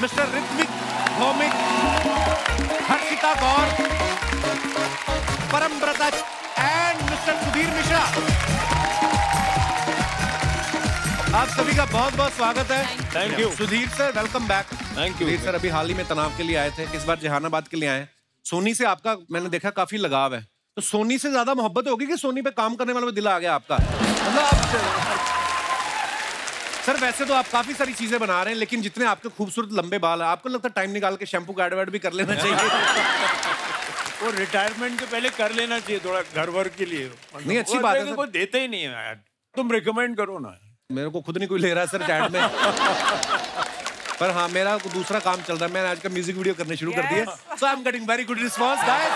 Mister Ritwik Bhaumik, Harshita Gaur, Paramvrata and mister Sudhir Mishra. आप सभी का बहुत बहुत स्वागत है। Thank you Sudhir sir, welcome back. Thank you. Sudhir sir अभी हाल ही में तनाव के लिए आए थे, इस बार जहानाबाद के लिए आए। सोनी से आपका मैंने देखा काफी लगाव है, तो सोनी से ज्यादा मोहब्बत होगी कि सोनी पे काम करने वालों में दिल आ गया आपका? मतलब आप सर वैसे तो आप काफी सारी चीजें बना रहे हैं, लेकिन जितने आपके खूबसूरत लंबे बाल है, आपको लगता है टाइम निकाल के शैम्पू का एडवर्ट भी कर लेना चाहिए? वो रिटायरमेंट के पहले कर लेना चाहिए थोड़ा घर वर के लिए। नहीं, अच्छी बात है। कोई देते ही नहीं है यार, तुम रिकमेंड करो ना। मेरे को खुद नहीं कोई ले रहा है सर चैट में। पर हाँ, मेरा दूसरा काम चल रहा है, मैंने आज का म्यूजिक वीडियो करने शुरू कर दिए। So I am getting very good response guys.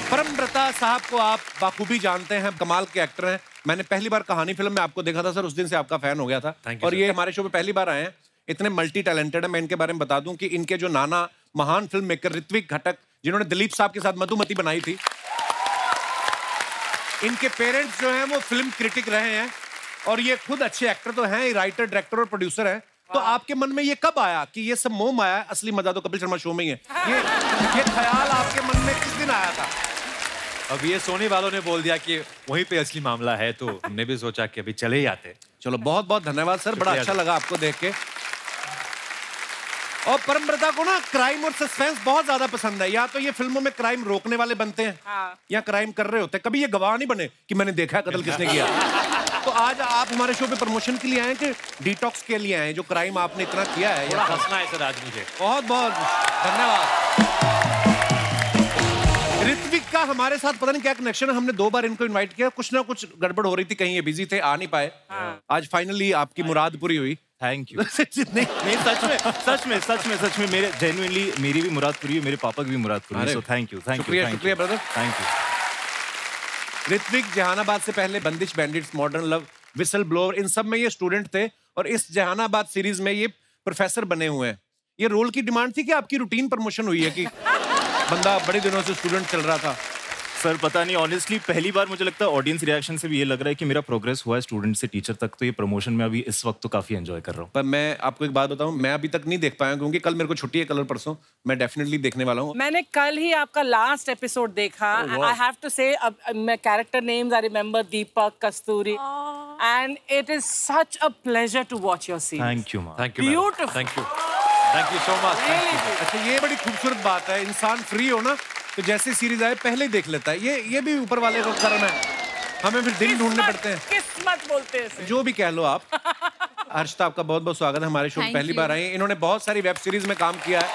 Paramvrata साहब को आप बाखूबी जानते हैं, कमाल के एक्टर हैं। मैंने पहली बार कहानी फिल्म में आपको देखा था सर, उस दिन से आपका फैन हो गया था। और ये हमारे शो पे पहली बार आए हैं, इतने मल्टी टैलेंटेड है। मैं इनके बारे में बता दूं कि इनके जो नाना महान फिल्म मेकर ऋत्विक घटक, जिन्होंने दिलीप साहब के साथ मधुमती बनाई थी, इनके पेरेंट्स जो हैं वो फिल्म क्रिटिक रहे हैं, और ये खुद अच्छे एक्टर तो हैं, राइटर, डायरेक्टर और प्रोड्यूसर हैं। तो आपके मन में ये कब आया कि ये सब मोह माया है, असली मजा तो कपिल शर्मा शो में ही है? ये ख्याल आपके मन में किस दिन आया था? अब ये सोनी वालों ने बोल दिया कि वहीं पे असली मामला है, तो हमने भी सोचा कि अभी चले ही आते। चलो, बहुत बहुत धन्यवाद सर, बड़ा अच्छा लगा आपको देख के। और परमव्रता को ना क्राइम और सस्पेंस बहुत ज्यादा पसंद है। या तो ये फिल्मों में क्राइम रोकने वाले बनते हैं, या क्राइम कर रहे होते हैं। कभी ये गवाह नहीं बने कि मैंने देखा कत्ल किसने किया। तो आज आप हमारे शो पे प्रमोशन के लिए आए कि डिटॉक्स के लिए आए, जो क्राइम आपने इतना किया है? थोड़ा हंसना है सर आज मुझे। बहुत बहुत धन्यवाद। ऋत्विक का हमारे साथ पता नहीं क्या कनेक्शन है, हमने 2 बार इनको इनवाइट किया, कुछ ना कुछ गड़बड़ हो रही थी, कहीं ये बिजी थे, आ नहीं पाए। आज फाइनली आपकी मुराद पूरी हुई। Thank you. नहीं, सच में मेरे जेन्युइनली मेरी भी मुराद पूरी है, मेरे पापा की भी मुराद पूरी है। So thank you. शुक्रिया brother, thank you. Ritwik Jehanabad से पहले Bandish bandits, modern love, whistle blower, इन सब में ये स्टूडेंट थे, और इस जहानाबाद सीरीज में ये प्रोफेसर बने हुए हैं। ये रोल की डिमांड थी कि आपकी रूटीन प्रमोशन हुई है कि बंदा बड़े दिनों से स्टूडेंट चल रहा था? सर पता नहीं, ऑनेस्टली पहली बार मुझे लगता है ऑडियंस रिएक्शन से भी ये लग रहा है कि मेरा प्रोग्रेस हुआ है स्टूडेंट से टीचर तक, तो ये प्रमोशन में अभी इस वक्त तो काफी एंजॉय कर रहा हूँ। पर मैं आपको एक बात बताऊं, मैं अभी तक नहीं देख पाया, क्योंकि कल मेरे को छुट्टी है, कल और परसों। मैं डेफिनेटली देखने वाला हूँ। मैंने कल ही आपका लास्ट एपिसोड देखा। आई हैव टू से, मैं character names I remember, Deepak, Kasturi, and it is such a pleasure to watch your series. Thank you ma'am. Thank you, beautiful. Thank you so much. अच्छा, ये बड़ी खूबसूरत बात है, इंसान फ्री हो ना तो जैसे सीरीज आए पहले ही देख लेता है। ये भी ऊपर वाले का कर्म है, हमें फिर दिन ढूंढने पड़ते हैं। किस्मत बोलते हैं, जो भी कह लो आप। हर्षिता, आपका बहुत बहुत स्वागत है हमारे शो में, पहली बार आई। इन्होंने बहुत सारी वेब सीरीज में काम किया है,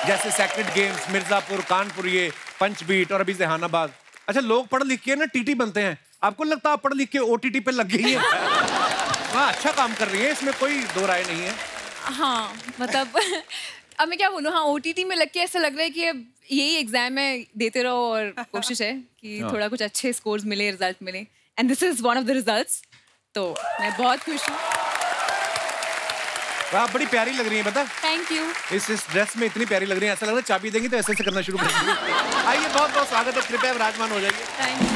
जैसे सेक्रेट गेम्स, मिर्जापुर, कानपुर, ये पंचबीट, और अभी जहानाबाद। अच्छा, लोग पढ़ लिख के ना टीटी बनते हैं, आपको लगता है आप पढ़ लिख के ओटीटी पे लग गई है? हाँ, अच्छा काम कर रही है, इसमें कोई दो राय नहीं है। हाँ, मतलब अब मैं क्या बोलूँ, हाँ ओटीटी में लग के ऐसा लग रहा है कि अब यही एग्जाम है, देते रहो, और कोशिश है कि थोड़ा कुछ अच्छे स्कोर्स मिले, रिजल्ट मिले, and this is one of the results. तो मैं बहुत खुश हूँ। आप बड़ी प्यारी लग रही हैं, पता? Thank you. इस ड्रेस में इतनी प्यारी लग रही है, ऐसा लग रहा है चाबी देंगी तो ऐसे ऐसे करना शुरू कर देंगी। आइए, बहुत बहुत स्वागत है, कृपया विराजमान हो जाइए। Thank you.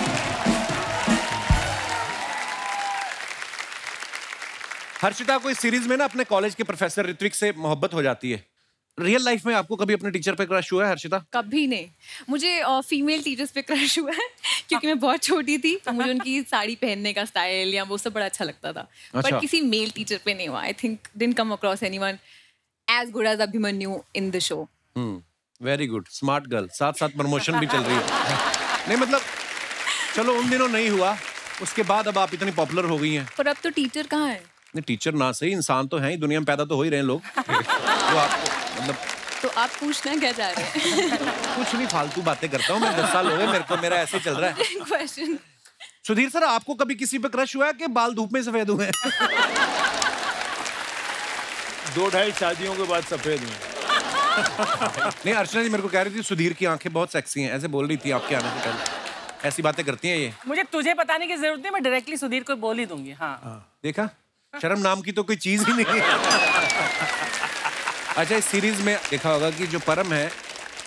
हर्षिता को इस सीरीज में ना अपने कॉलेज के प्रोफेसर ऋत्विक से मोहब्बत हो जाती है। रियल लाइफ में आपको कभी अपने टीचर पे क्रश हुआ है हर्षिता? कभी नहीं। मुझे फीमेल टीचर्स पे क्रश हुआ है, क्योंकि मैं बहुत छोटी थी, तो मुझे उनकी साड़ी पहनने का स्टाइल या वो सब बड़ा अच्छा लगता था। बट किसी मेल टीचर पे नहीं हुआ। I think didn't come across anyone as good as Abhimanyu in the show. Very good, smart girl. साथ साथ प्रमोशन भी चल रही है। नहीं मतलब, चलो उन दिनों नहीं हुआ, उसके बाद अब आप इतनी पॉपुलर हो गई हैं। पर अब तो टीचर कहाँ है? नहीं, टीचर ना सही, इंसान तो हैं ही, दुनिया में पैदा तो हो ही रहे हैं लोग। तो आपको मतलब, तो आप पूछना क्या चाह रहे हैं? कुछ नहीं, फालतू बातें करता हूँ मैं, 10 साल हो गए मेरे को, मेरा ऐसे ही चल रहा है। क्वेश्चन। सुधीर सर, आपको कभी किसी पे क्रश हुआ है कि बाल धूप में सफेद हुए? 2-2.5 शादियों के बाद सफेद हुए। नहीं, अर्चना जी मेरे को कह रही थी सुधीर की आंखें बहुत सेक्सी हैं, ऐसे बोल रही थी आपके आने से पहले। ऐसी बातें करती हैं ये। मुझे तुझे बताने की जरूरत नहीं, मैं डायरेक्टली सुधीर को बोल ही दूंगी। हाँ, देखा, शर्म नाम की तो कोई चीज ही नहीं है। अच्छा, इस सीरीज में देखा होगा कि जो परम है,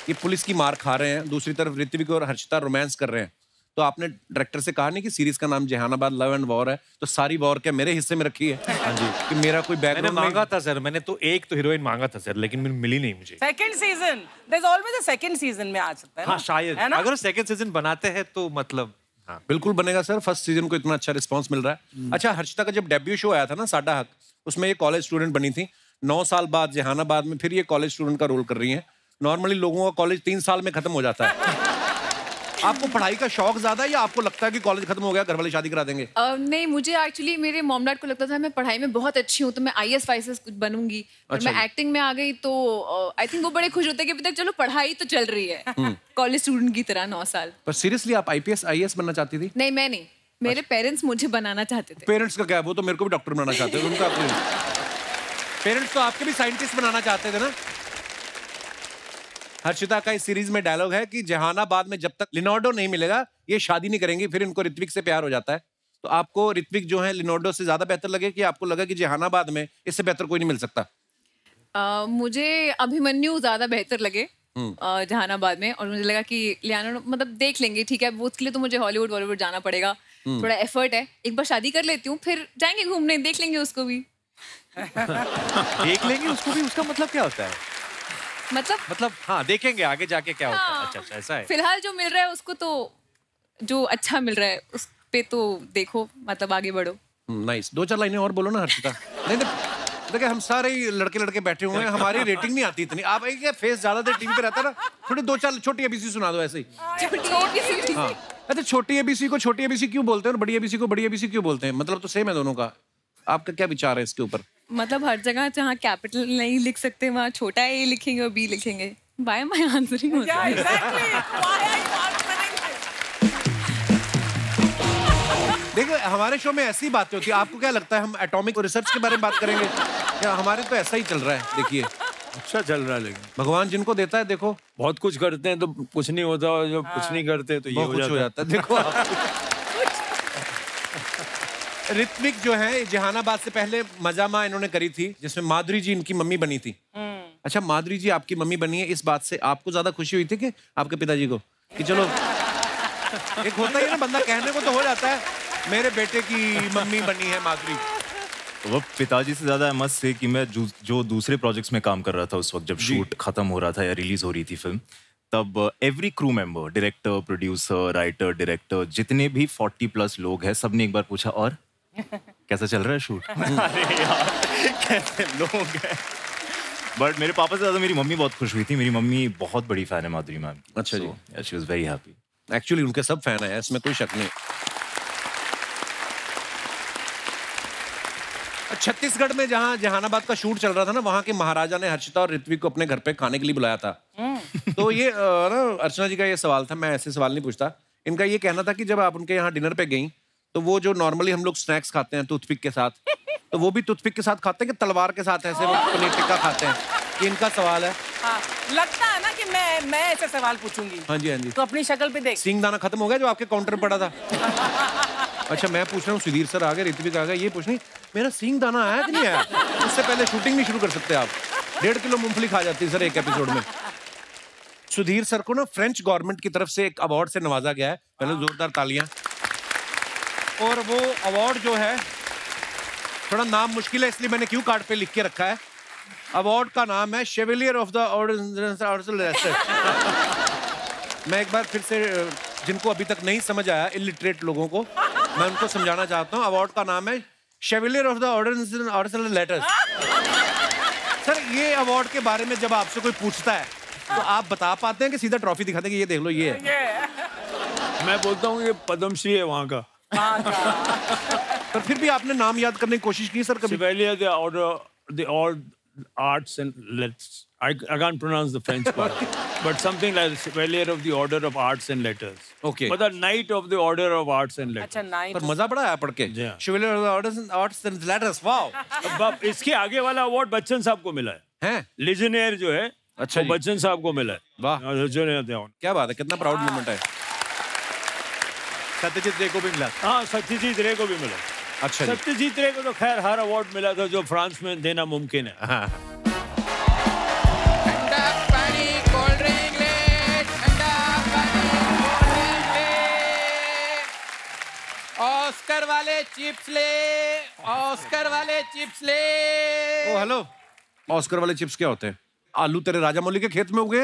ये पुलिस की मार खा रहे हैं, दूसरी तरफ ऋत्विक और हर्षिता रोमांस कर रहे हैं। तो आपने डायरेक्टर से कहा नहीं कि सीरीज का नाम जहानाबाद लव एंड वॉर है, तो सारी वॉर क्या मेरे हिस्से में रखी है? हाँ जी, कि मेरा कोई मैंने बैकग्राउंड मांगा था सर, मैंने तो एक तो हीरोइन मांगा था सर, लेकिन मिली नहीं मुझे। Second season, there is always a second season में आ सकता है ना? हाँ शायद, है ना? अगर सेकंड सीजन बनाते हैं तो मतलब हाँ बिल्कुल बनेगा सर। फर्स्ट सीजन को इतना अच्छा रिस्पांस मिल रहा है। अच्छा, हर्षिता का जब डेब्यू शो आया था ना साडा हक, उसमें ये कॉलेज स्टूडेंट बनी थी। 9 साल बाद जहानाबाद में फिर ये कॉलेज स्टूडेंट का रोल कर रही हैं। नॉर्मली लोगों का कॉलेज 3 साल में खत्म हो जाता है। आपको पढ़ाई का शौक ज्यादा है या आपको लगता है कि कॉलेज खत्म हो गया घर वाले शादी करा देंगे? नहीं, मुझे एक्चुअली मेरे मॉम डैड को लगता था मैं पढ़ाई में बहुत अच्छी हूँ तो मैं IAS वाईएस कुछ बनूंगी, और अच्छा मैं एक्टिंग में आ गई तो आई थिंक वो बड़े खुश होते हैं कि अभी तक चलो पढ़ाई तो चल रही है कॉलेज स्टूडेंट की तरह 9 साल। पर सीरियसली आप IPS IAS बनना चाहती थी? नहीं, मैं नहीं, मेरे पेरेंट्स मुझे बनाना चाहते थे। पेरेंट्स का क्या है, वो तो मेरे को भी डॉक्टर बनाना चाहते थे। उनका पेरेंट्स तो आपके भी साइंटिस्ट बनाना चाहते थे ना। हर्षिता का इस सीरीज में डायलॉग है कि जहानाबाद में जब तक लिनोर्डो नहीं मिलेगा ये शादी नहीं करेंगी, फिर इनको ऋत्विक से प्यार हो जाता है। तो आपको ऋत्विक जो है लिनोर्डो से ज्यादा बेहतर लगे कि आपको लगा कि जहानाबाद में इससे बेहतर कोई नहीं मिल सकता? मुझे अभिमन्यु ज्यादा बेहतर लगे जहानाबाद में, और मुझे लगा कि लियानो मतलब देख लेंगे, ठीक है, वो उसके लिए तो मुझे हॉलीवुड बॉलीवुड जाना पड़ेगा, थोड़ा एफर्ट है, एक बार शादी कर लेती हूँ फिर जाएंगे घूमने, देख लेंगे उसको भी। देख लेंगे उसको भी, उसका मतलब क्या होता है? मतलब हाँ देखेंगे आगे जाके क्या होता है। अच्छा अच्छा, ऐसा है। फिलहाल जो मिल रहा है उसको तो जो अच्छा मिल रहा है उस पे तो देखो, मतलब आगे बढ़ो। नाइस। 2-4 लाइनें और बोलो ना हर्षिता। नहीं देखिए हम सारे ही लड़के बैठे हुए हैं, हमारी रेटिंग नहीं आती इतनी। आप एक फेस ज्यादा देर टीवी पे रहता है ना, थोड़ी 2-4 छोटी ABC सुना दो ऐसे ही। हाँ, अच्छा छोटी ABC को छोटी ABC क्यों बोलते हैं और बड़ी ABC को बड़ी ABC क्यों बोलते हैं? मतलब तो सेम है दोनों का। आपका क्या विचार है इसके ऊपर? मतलब हर जगह जहाँ कैपिटल नहीं लिख सकते वहाँ छोटा A लिखेंगे और B लिखेंगे। Why am I answering? Yeah, exactly. Why are you answering this? देखो हमारे शो में ऐसी बातें होती है। आपको क्या लगता है हम एटॉमिक रिसर्च के बारे में बात करेंगे? क्या हमारे तो ऐसा ही चल रहा है। देखिए अच्छा चल रहा है, लेकिन भगवान जिनको देता है देखो, बहुत कुछ करते हैं तो कुछ नहीं होता, और जब कुछ नहीं करते तो ये बहुत कुछ हो जाता है। देखो ऋत्विक जो है जहानाबाद से पहले मजामा इन्होंने करी थी जिसमें माधुरी जी इनकी मम्मी बनी थी। अच्छा माधुरी जी आपकी मम्मी बनी है, इस बात से आपको ज्यादा खुशी हुई थी कि आपके पिताजी को? कि चलो एक होता ही है ना, बंदा कहने को तो हो जाता है मेरे बेटे की मम्मी बनी है माधुरी। वो पिताजी से ज्यादा मस्त से कि मैं जो दूसरे प्रोजेक्ट्स में काम कर रहा था उस वक्त, जब शूट खत्म हो रहा था या रिलीज हो रही थी फिल्म, तब every crew member, director, producer, writer, director, जितने भी 40+ लोग हैं, सबने एक बार पूछा और कैसा चल रहा है शूट? अरे यार कैसे लोग हैं। बट मेरे पापा से ज्यादा मेरी मम्मी बहुत खुश हुई थी। मेरी मम्मी बहुत बड़ी फैन है माधुरी मैम की। अच्छा जी। She was very happy. Actually उनके सब फैन है, इसमें कोई शक नहीं। छत्तीसगढ़ में जहां जहानाबाद का शूट चल रहा था ना, वहां के महाराजा ने हर्षिता और ऋत्विक को अपने घर पे खाने के लिए बुलाया था। तो ये ना अर्चना जी का ये सवाल था, मैं ऐसे सवाल नहीं पूछता। इनका ये कहना था कि जब आप उनके यहाँ डिनर पे गई तो वो जो नॉर्मली हम लोग स्नैक्स खाते हैं टूथपिक के साथ, तो वो भी टूथपिक के साथ खाते हैं कि तलवार के साथ ऐसे वो पनीर टिक्का खाते हैं? ये इनका सवाल है। हाँ, लगता है ना कि मैं ऐसे सवाल पूछूंगी। हाँ जी हाँ जी। तो अपनी शक्ल पे देख। सिंग दाना खत्म हो गया जो आपके काउंटर पर पड़ा था? अच्छा मैं पूछ रहा हूँ, सुधीर सर आ गए, ऋत्विक आ गए, ये पूछ नहीं मेरा सिंग दाना आया कि नहीं आया? उससे पहले शूटिंग नहीं शुरू कर सकते आप? 1.5 किलो मूंगफली खा जाती है सर एक एपिसोड में। सुधीर सर को ना फ्रेंच गवर्नमेंट की तरफ से एक अवार्ड से नवाजा गया है, पहले जोरदार तालियां। और वो अवार्ड जो है थोड़ा नाम मुश्किल है, इसलिए मैंने क्यू कार्ड पे लिख के रखा है। अवार्ड का नाम है शेवलियर ऑफ द ऑर्डर। मैं एक बार फिर से जिनको अभी तक नहीं समझ आया, इलिटरेट लोगों को, मैं उनको समझाना चाहता हूँ। अवार्ड का नाम है chevalier of the order letters. Sir ये अवार्ड के बारे में जब आपसे कोई पूछता है तो आप बता पाते हैं कि सीधा ट्रॉफी दिखाते हैं कि ये देख लो ये है? मैं बोलता हूँ ये पद्मश्री है वहाँ का। पर फिर भी आपने नाम याद करने की कोशिश की सर कभी? Chevalier the order, the all arts and letters. I can't pronounce the French part, but something like Chevalier of the Order of Arts and Letters. Okay. But the Knight of the Order of Arts and Letters. अच्छा knight. पर मजा बड़ा आया पढ़ के। Chevalier of the arts and letters. Wow. अब इसके आगे वाला अवार्ड बच्चन साहब को मिला है। हैं? लिजेनियर जो है, अच्छा वो बच्चन साहब को मिला है। वाह। Legionnaire। क्या बात है, कितना प्राउड मोमेंट है। सत्यजीत रे को भी मिला। हाँ सत्यजीत रे को भी मिला। अच्छा जी। सत्यजीत रे को तो खैर हर अवार्ड मिला था जो फ्रांस में देना मुमकिन है। हाँ। ऑस्कर वाले चिप्स ले, ऑस्कर वाले चिप्स ले। ओ हेलो, ऑस्कर वाले चिप्स क्या होते हैं? आलू तेरे राजामौली के खेत में उगे?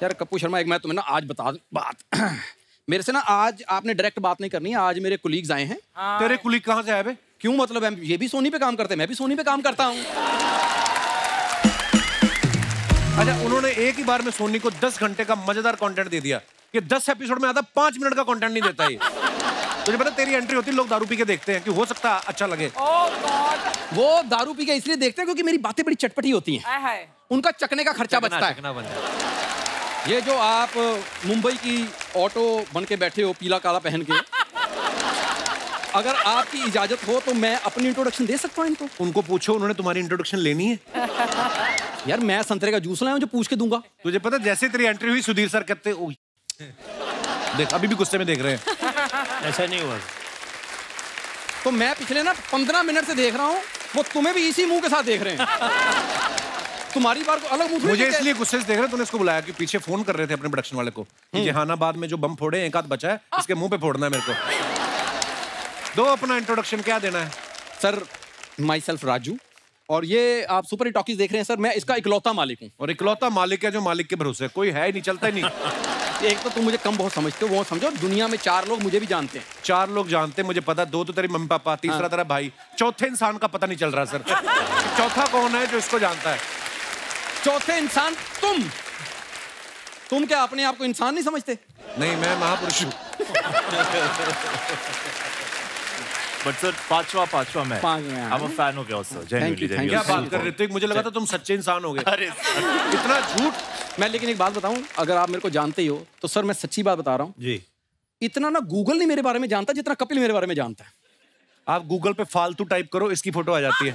यार कप्पू शर्मा, एक मैं तुम्हें ना आज बता दूं बात। मेरे से ना आज आपने डायरेक्ट बात नहीं करनी है, आज मेरे कुलीग्स आए हैं। तेरे कुलीग कहाँ से आए बे? क्यों मतलब है, ये भी सोनी पे काम करते हैं, मैं भी सोनी पे काम करता हूँ। अच्छा, उन्होंने एक ही बार में सोनी को 10 घंटे का मजेदार कंटेंट दे दिया कि 10 एपिसोड में आता 5 मिनट का कंटेंट नहीं देता ये। तुझे पता तेरी एंट्री होती है, लोग दारू पी के देखते हैं कि हो सकता है अच्छा लगे। वो दारू पी के इसलिए देखते हैं क्योंकि मेरी बातें बड़ी चटपटी होती हैं, उनका चखने का खर्चा बचता है। ये जो आप मुंबई की ऑटो बन के बैठे हो पीला काला पहन के, अगर आपकी इजाजत हो तो मैं अपनी इंट्रोडक्शन दे सकता हूँ इनको। उनको पूछो, उन्होंने तुम्हारी इंट्रोडक्शन लेनी है। यार मैं संतरे का जूस लाया हूं जो पूछ के दूंगा। तुझे पता जैसे तेरी एंट्री हुई सुधीर सर कहते ओ देख अभी भी गुस्से में देख रहे हैं। ऐसा नहीं हुआ। तो मैं पिछले ना 15 मिनट से देख रहा हूँ, वो तुम्हें भी इसी मुंह के साथ देख रहे हैं। तुम्हारी बार को अलग मुंह। मुझे इसलिए गुस्से से देख रहे हैं, तूने इसको बुलाया कि पीछे फोन कर रहे थे अपने प्रोडक्शन वाले को कि जहानाबाद में जो बम फोड़े एक आध बचा है, इसके मुंह पे फोड़ना है मेरे को। दो अपना इंट्रोडक्शन, क्या देना है? सर माई सेल्फ राजू, और ये आप सुपर हिट टॉकीज देख रहे हैं सर, मैं इसका इकलौता मालिक हूँ। और इकलौता मालिक है जो मालिक के भरोसे, कोई है ही नहीं, चलता ही नहीं। एक तो तुम मुझे कम बहुत समझते हो, वो समझो दुनिया में 4 लोग मुझे भी जानते हैं। 4 लोग जानते हैं मुझे पता, 2 तो तेरी मम्मी पापा, तीसरा तेरा भाई, चौथे इंसान का पता नहीं चल रहा सर। चौथा कौन है जो इसको जानता है? चौथे इंसान तुम क्या अपने आप को इंसान नहीं समझते? नहीं, मैं महापुरुष हूँ। बट सर पांचवा मैं। I'm a fan of yours, sir. Genuinely, Thank you. क्या बात कर रहे थे? मुझे लगा था तुम सच्चे इंसान हो गए। अरे इतना झूठ। मैं लेकिन एक बात बताऊं, अगर आप मेरे को जानते ही हो तो सर मैं सच्ची बात बता रहा हूं, जी। इतना ना गूगल नहीं मेरे बारे में जानता जितना कपिल मेरे बारे में जानता है। आप गूगल पे फालतू टाइप करो, इसकी फोटो आ जाती है।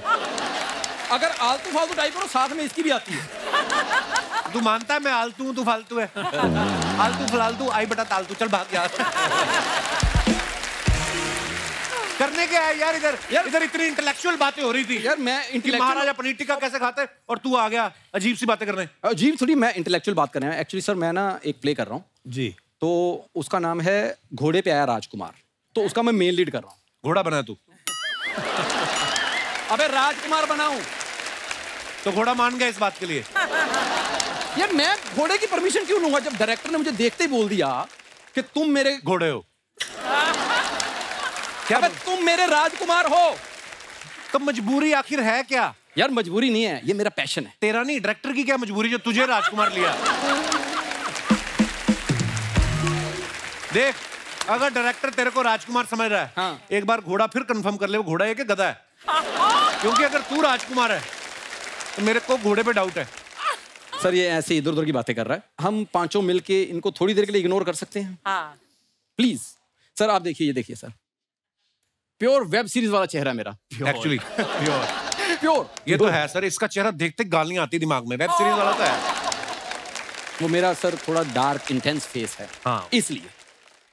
अगर आलतू फालतू टाइप करो साथ में इसकी भी आती है। तू मानता है मैं आलतू हूँ, तू फालतू है। आलतू फलालतू आई बटा तालतू, चल भाग यार। करने क्या है यार इधर? इधर इतनी इंटेलेक्चुअल बातें हो रही थी यार मैं कि महाराजा पनीर टिक्का कैसे खाते हैं, और तू आ गया अजीब सी बातें करने। अजीब थोड़ी, मैं इंटेलेक्चुअल बात कर रहा हूँ। एक्चुअली सर मैं ना एक प्ले कर रहा हूँ जी, तो उसका नाम है घोड़े पे आया राजकुमार, तो उसका मैं मेन लीड कर रहा हूँ। घोड़ा बना तू? अबे राजकुमार बनाऊं तो घोड़ा मान गया इस बात के लिए? यार मैं घोड़े की परमिशन क्यों लूंगा जब डायरेक्टर ने मुझे देखते ही बोल दिया कि तुम मेरे घोड़े हो। क्या? तुम मेरे राजकुमार हो। तो मजबूरी आखिर है क्या? यार मजबूरी नहीं है, ये मेरा पैशन है। तेरा नहीं, डायरेक्टर की क्या मजबूरी जो तुझे राजकुमार लिया? देख, अगर डायरेक्टर तेरे को राजकुमार समझ रहा है, हाँ। एक बार घोड़ा फिर कंफर्म कर ले, वो घोड़ा है कि गधा है? क्योंकि अगर तू राजकुमार है तो मेरे को घोड़े पे डाउट है। सर ये ऐसे इधर उधर की बातें कर रहा है, हम पांचों मिलके इनको थोड़ी देर के लिए इग्नोर कर सकते हैं? हाँ। प्लीज सर आप देखिए, ये देखिए सर, प्योर वेब सीरीज वाला चेहरा मेरा। एक्चुअली प्योर ये तो है सर, इसका चेहरा देखते गालियां आती दिमाग में। वेब सीरीज वाला तो है। वो मेरा सर थोड़ा डार्क इंटेंस फेस है, हाँ। इसलिए।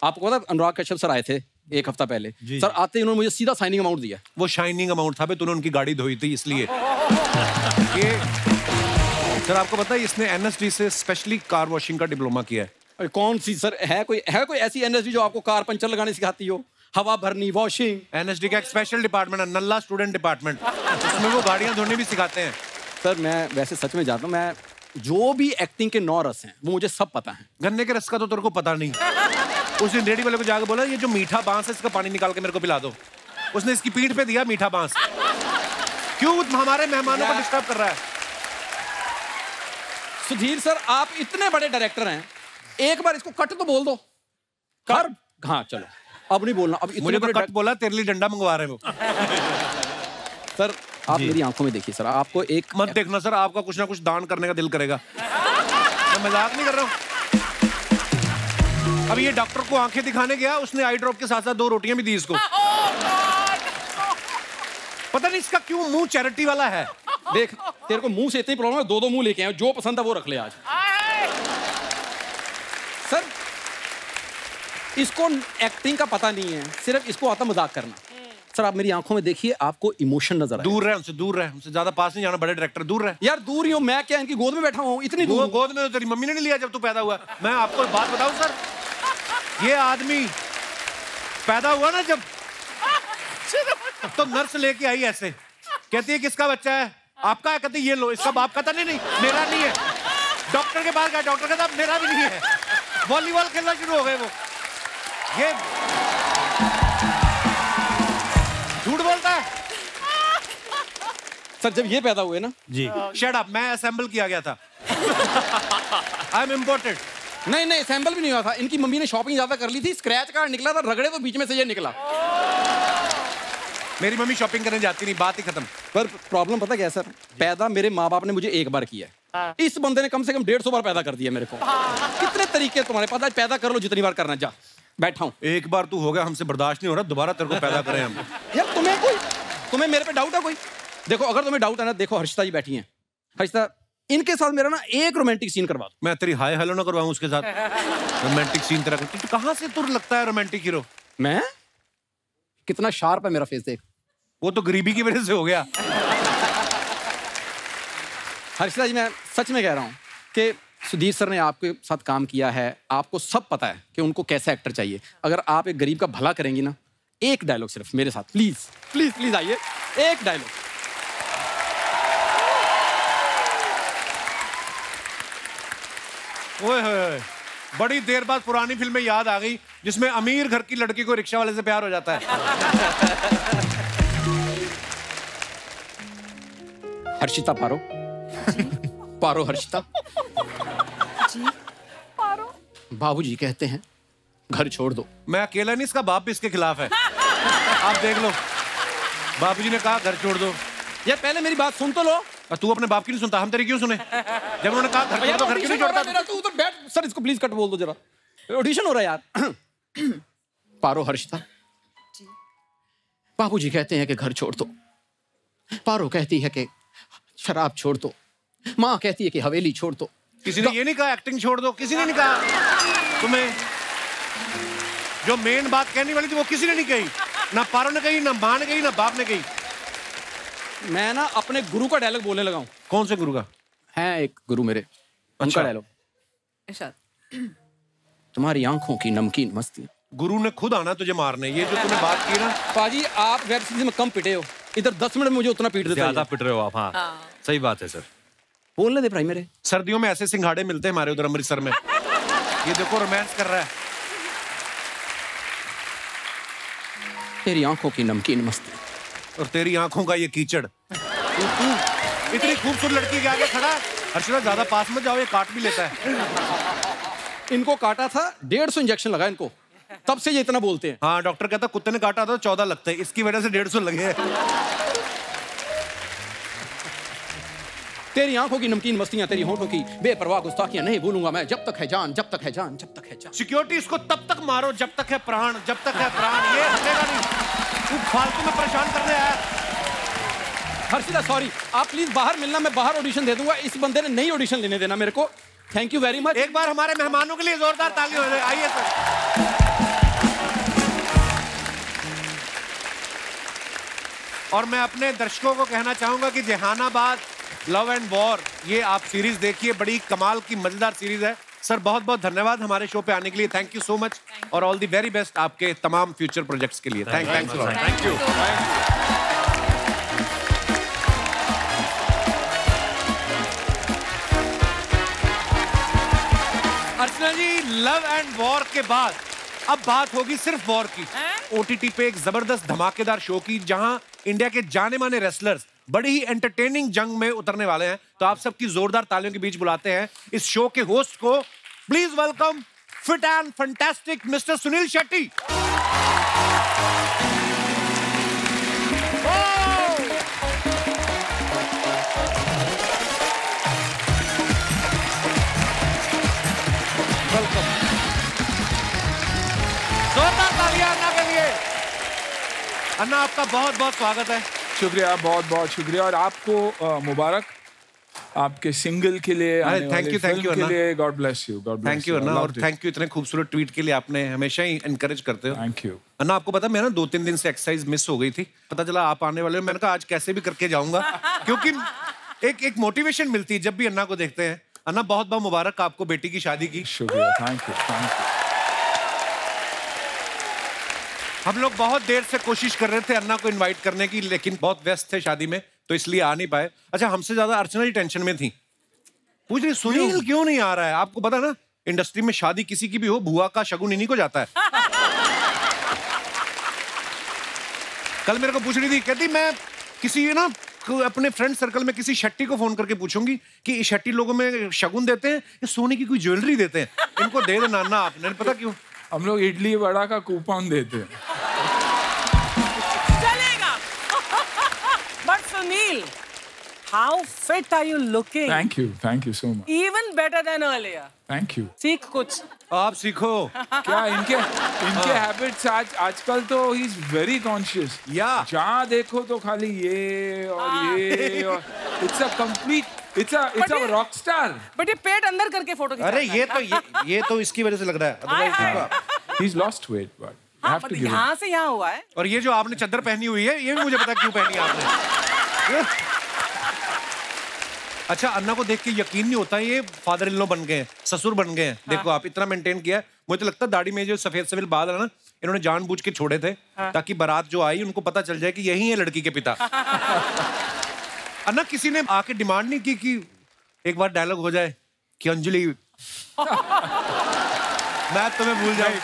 आपको पता अनुराग कश्यप सर आए थे एक हफ्ता पहले, सर आते ही उन्होंने मुझे सीधा साइनिंग अमाउंट दिया। वो शाइनिंग अमाउंट था, तूने उनकी गाड़ी धोई थी इसलिए। ये सर आपको पता है इसने एनएसडी से स्पेशली कार वॉशिंग का डिप्लोमा किया है। अरे कौन सी सर, है कोई ऐसी एनएसडी जो आपको कार पंचर लगाने सिखाती हो, हवा भरनी, वॉशिंग? एनएसडी का एक स्पेशल डिपार्टमेंट है, नल्ला स्टूडेंट डिपार्टमेंट, उसमें वो गाड़ियां धोने भी सिखाते हैं। सर मैं वैसे सच में जानता हूँ, मैं जो भी एक्टिंग के 9 रस हैं वो मुझे सब पता है। गन्ने के रस का तो तेरे को पता नहीं। उस दिन रेडी वाले को जाकर बोला ये जो मीठा बांस है इसका पानी निकाल के मेरे को पिला दो। उसने इसकी पीठ पे दिया मीठा बांस। क्यों हमारे मेहमानों को डिस्टर्ब कर रहा है? सुधीर सर आप इतने बड़े डायरेक्टर हैं, एक बार इसको कट तो बोल दो। कर हाँ चलो अब नहीं बोलना। अब मुझे तो कट बोला, तेरे लिए डंडा मंगवा रहे हैं वो। सर आप मेरी आंखों में देखिए सर, आपको एक मत देखना सर, आपका कुछ ना कुछ दान करने का दिल करेगा। मैं मजाक नहीं कर रहा हूँ। अब ये डॉक्टर को आंखें दिखाने गया, उसने आई ड्रॉप के साथ साथ 2 रोटियां भी दी इसको। पता नहीं इसका क्यों मुंह चैरिटी वाला है। देख तेरे को मुंह से इतनी प्रॉब्लम है, 2 मुंह लेके आए, जो पसंद है वो रख ले आज। सर इसको एक्टिंग का पता नहीं है, सिर्फ इसको आता मजाक करना। सर आप मेरी आंखों में देखिए, आपको इमोशन नजर आए। दूर रहे उनसे, दूर रहे उनसे, ज्यादा पास नहीं जाना, बड़े डायरेक्टर दूर रहे। यार दूर ही हूँ मैं, क्या इनकी गोद में बैठा हूँ? इतनी दूर। गोद में तो तेरी मम्मी ने नहीं लिया जब तू पैदा हुआ। मैं आपको बात बताऊं सर, ये आदमी पैदा हुआ ना जब, तो नर्स लेके आई ऐसे, कहती है किसका बच्चा है? आपका है? कहती ये लो। इसका बाप कहता नहीं नहीं मेरा नहीं है। डॉक्टर के पास गया, डॉक्टर कहता मेरा भी नहीं है। वॉलीबॉल खेलना शुरू हो गए वो। ये झूठ बोलता है। सर जब ये पैदा हुए ना जी, शट अप, मैं असेंबल किया गया था। I am imported. नहीं असेंबल भी नहीं हुआ था। इनकी मम्मी ने शॉपिंग ज्यादा कर ली थी, स्क्रैच कार्ड निकला था, रगड़े तो बीच में से ये निकला। मेरी मम्मी शॉपिंग करने जाती नहीं, बात ही खत्म। पर प्रॉब्लम पता क्या है सर, पैदा मेरे माँ बाप ने मुझे एक बार किया है, इस बंदे ने कम से कम 150 बार पैदा कर दिया मेरे को। कितने तरीके तुम्हारे पास, आज पैदा कर लो जितनी बार करना। जा बैठा हूँ। एक बार तू हो गया, हमसे बर्दाश्त नहीं हो रहा, दोबारा तेरे को पैदा करें हम। यार तुम्हें मेरे पे डाउट है कोई? देखो अगर तुम्हें डाउट है ना, देखो हर्षिता जी बैठी हैं। हर्षिता, इनके साथ मेरा ना एक रोमांटिक सीन करवा दो। मैं तेरी हाय हेलो ना करवाऊं उसके साथ? रोमांटिक सीन तेरा तू कहां से तुर लगता है रोमांटिक हीरो? मैं कितना शार्प है मेरा फेस, देख। वो तो गरीबी की वजह से हो गया। हर्षिता जी, मैं सच में कह रहा हूँ कि सुधीर सर ने आपके साथ काम किया है, आपको सब पता है कि उनको कैसा एक्टर चाहिए। अगर आप एक गरीब का भला करेंगी ना, एक डायलॉग सिर्फ मेरे साथ, प्लीज प्लीज प्लीज आइए, एक डायलॉग। ओए होए, बड़ी देर बाद पुरानी फिल्में याद आ गई जिसमें अमीर घर की लड़की को रिक्शा वाले से प्यार हो जाता है। हर्षिता पारो। पारो हर्षिता। जी पारो। बाबूजी कहते हैं घर छोड़ दो। मैं अकेला नहीं, इसका बाप भी इसके खिलाफ है। आप देख लो, बाबूजी ने कहा घर छोड़ दो। यार पहले मेरी बात सुन तो लो। और तू अपने बाप की नहीं सुनता, हम तेरी क्यों सुने? जब उन्होंने कहा घर छोड़ दो, घर क्यों नहीं छोड़ता? मेरा तू उधर बैठ। सर इसको प्लीज कट बोल दो जरा, ऑडिशन हो रहा है यार। पारो हर्षिता, बाबूजी कहते हैं कि घर छोड़ दो। पारो कहती है कि शराब छोड़ दो। माँ कहती है कि हवेली छोड़ दो। किसी ने ये नहीं कहा एक्टिंग छोड़ दो? किसी ने नहीं कहा तुम्हें? जो मेन बात कहने वाली थी वो किसी ने नहीं कही। ना पारो ने कही, ना माँ ने कही, ना बाप ने कही। मैं ना अपने गुरु का डायलॉग बोलने लगा हूँ। कौन से गुरु का? है एक गुरु मेरे, उनका डायलॉग। तुम्हारी आंखों की नमकीन मस्ती। गुरु ने खुद आना तुझे मारने। ये जो तूने बात की ना, पाजी आप वेब सीरीज में कम पिटे हो, इधर 10 मिनट में मुझे उतना पीट देते। ज्यादा पिट रहे हो आप। हाँ सही बात है सर। बोलने दे भाई मेरे। सर्दियों में ऐसे सिंघाड़े मिलते हैं हमारे उधर अमृतसर में। ये देखो रोमांस कर रहा है। तेरी आंखों की नमकीन मस्ती और तेरी आंखों का ये कीचड़। तू इतनी खूबसूरत लड़की के आगे खड़ा है। हर्षिता ज्यादा पास मत जाओ, ये काट भी लेता है। इनको काटा था, 150 इंजेक्शन लगा इनको, तब से ये इतना बोलते हैं। हाँ, डॉक्टर कहता कुत्ते ने काटा था 14 लगते हैं, इसकी वजह से 150 लगे हैं। तेरी आंखों की नमकीन मस्तियां, तेरी होठों की बेपरवाह गुस्ताखियां नहीं भूलूंगा मैं, जब तक है जान, जब तक है जान, जब तक है जान। सिक्योरिटी, इसको तब तक मारो जब तक है प्राण, जब तक है प्राण। ये हटेगा नहीं। तू फालतू में परेशान करने आया। हर्षिता सॉरी, आप प्लीज बाहर मिलना, मैं बाहर ऑडिशन दे दूंगा। इस बंदे ने नहीं ऑडिशन लेने देना मेरे को। Thank you very much. एक बार हमारे मेहमानों के लिए जोरदार ताली हो जाए। आइए सर। और मैं अपने दर्शकों को कहना चाहूंगा कि जहानाबाद लव एंड वॉर, ये आप सीरीज देखिए, बड़ी कमाल की मजेदार सीरीज है। सर बहुत बहुत धन्यवाद हमारे शो पे आने के लिए। थैंक यू सो मच और ऑल द वेरी बेस्ट आपके तमाम फ्यूचर प्रोजेक्ट्स के लिए। Thanks lot. Thank you. Archana ji, love and war के बाद अब बात होगी सिर्फ वॉर की। ओटीटी पे एक जबरदस्त धमाकेदार शो की, जहां इंडिया के जाने माने रेसलर्स बड़ी ही एंटरटेनिंग जंग में उतरने वाले हैं। तो आप सबकी जोरदार तालियों के बीच बुलाते हैं इस शो के होस्ट को। Please welcome fit and fantastic mister Sunil Shetty. Welcome. जोरदार तालियां अन्ना के लिए। अन्ना, आपका बहुत बहुत स्वागत है। शुक्रिया, बहुत बहुत शुक्रिया। और आपको मुबारक आपके सिंगल के लिए, थैंक यू के लिए। God bless you. Thank you Anna, और थैंक यू इतने खूबसूरत ट्वीट के लिए। आपने हमेशा ही एनकरेज करते हो। थैंक यू अन्ना। आपको पता, मैं ना 2-3 दिन से एक्सरसाइज मिस हो गई थी। पता चला आप आने वाले हो, मैंने कहा आज कैसे भी करके जाऊंगा, क्योंकि एक मोटिवेशन मिलती है जब भी अन्ना को देखते हैं। अन्ना, बहुत बहुत मुबारक आपको बेटी की शादी की। शुक्रिया। Thank you. हम लोग बहुत देर से कोशिश कर रहे थे अन्ना को इनवाइट करने की, लेकिन बहुत व्यस्त थे शादी में, तो इसलिए आ नहीं पाए। अच्छा, हमसे ज्यादा अर्चना ही टेंशन में थी, पूछ रही सुनील क्यों नहीं आ रहा है। आपको पता ना, इंडस्ट्री में शादी किसी की भी हो, बुआ का शगुन इन्हीं को जाता है। कल मेरे को पूछ रही थी, कहती मैं किसी ना अपने फ्रेंड सर्कल में किसी शेट्टी को फोन करके पूछूंगी कि शेट्टी लोगों में शगुन देते हैं या सोने की कोई ज्वेलरी देते हैं, इनको दे देना ना आपने। पता क्यों? हम लोग इडली वड़ा का कूपन देते हैं। चलेगा। But Sunil, how fit are you looking? Thank you so much. Even better than earlier. Thank you. सीख कुछ। आप सीखो। क्या इनके हैबिट्स आजकल तो ही इज वेरी कॉन्शियस। जहाँ देखो तो खाली ये और ये और it's a complete it's a rock star. But ये पेट अंदर करके फोटो खींचता है। अरे ये तो इसकी वजह से लग रहा है। He's lost weight, but हाँ, but यहाँ से यहाँ हुआ है। और ये जो आपने चद्दर पहनी हुई है, ये भी मुझे पता क्यों पहनी है आपने। अच्छा, अन्ना को देख के यकीन नहीं होता ये फादर इन लॉ बन गए हैं, ससुर बन गए हैं। देखो आप इतना मेंटेन किया है। मुझे तो लगता है दाढ़ी में जो सफेद सफेद बाल है ना, इन्होंने जानबूझ के छोड़े थे ताकि बारात जो आई उनको पता चल जाए कि यही है लड़की के पिता। अन्ना, किसी ने आके डिमांड नहीं की कि एक बार डायलॉग हो जाए कि अंजलि मैं तुम्हें भूल जाऊं?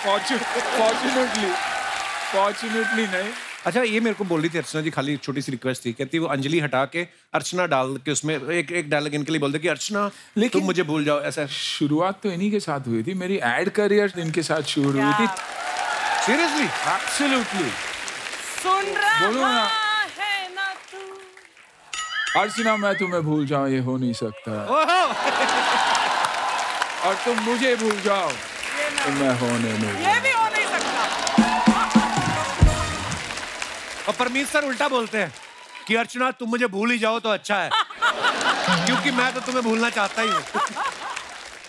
फॉर्चुनेटली नहीं। अच्छा, ये मेरे को बोल रही थी अर्चना जी, खाली छोटी सी रिक्वेस्ट थी, कहती वो अंजलि हटा के अर्चना डाल के उसमें एक डायलॉग इनके लिए बोल दे कि अर्चना तुम मुझे भूल जाओ। ऐसा शुरुआत तो इन्हीं के साथ हुई थी, मेरी एड करियर इनके साथ शुरू हुई थी। सीरियसली? एब्सोल्युटली। सुन रहा बोलो ना। है ना तू। अर्चना, मैं तुम्हें भूल जाऊं ये हो नहीं सकता, और तुम मुझे भूल जाओ तो मैं होने नहीं। ये भी हो नहीं सकता। और परमीत सर उल्टा बोलते हैं कि अर्चना तुम मुझे भूल ही जाओ तो अच्छा है, क्योंकि मैं तो तुम्हें भूलना चाहता ही हूँ।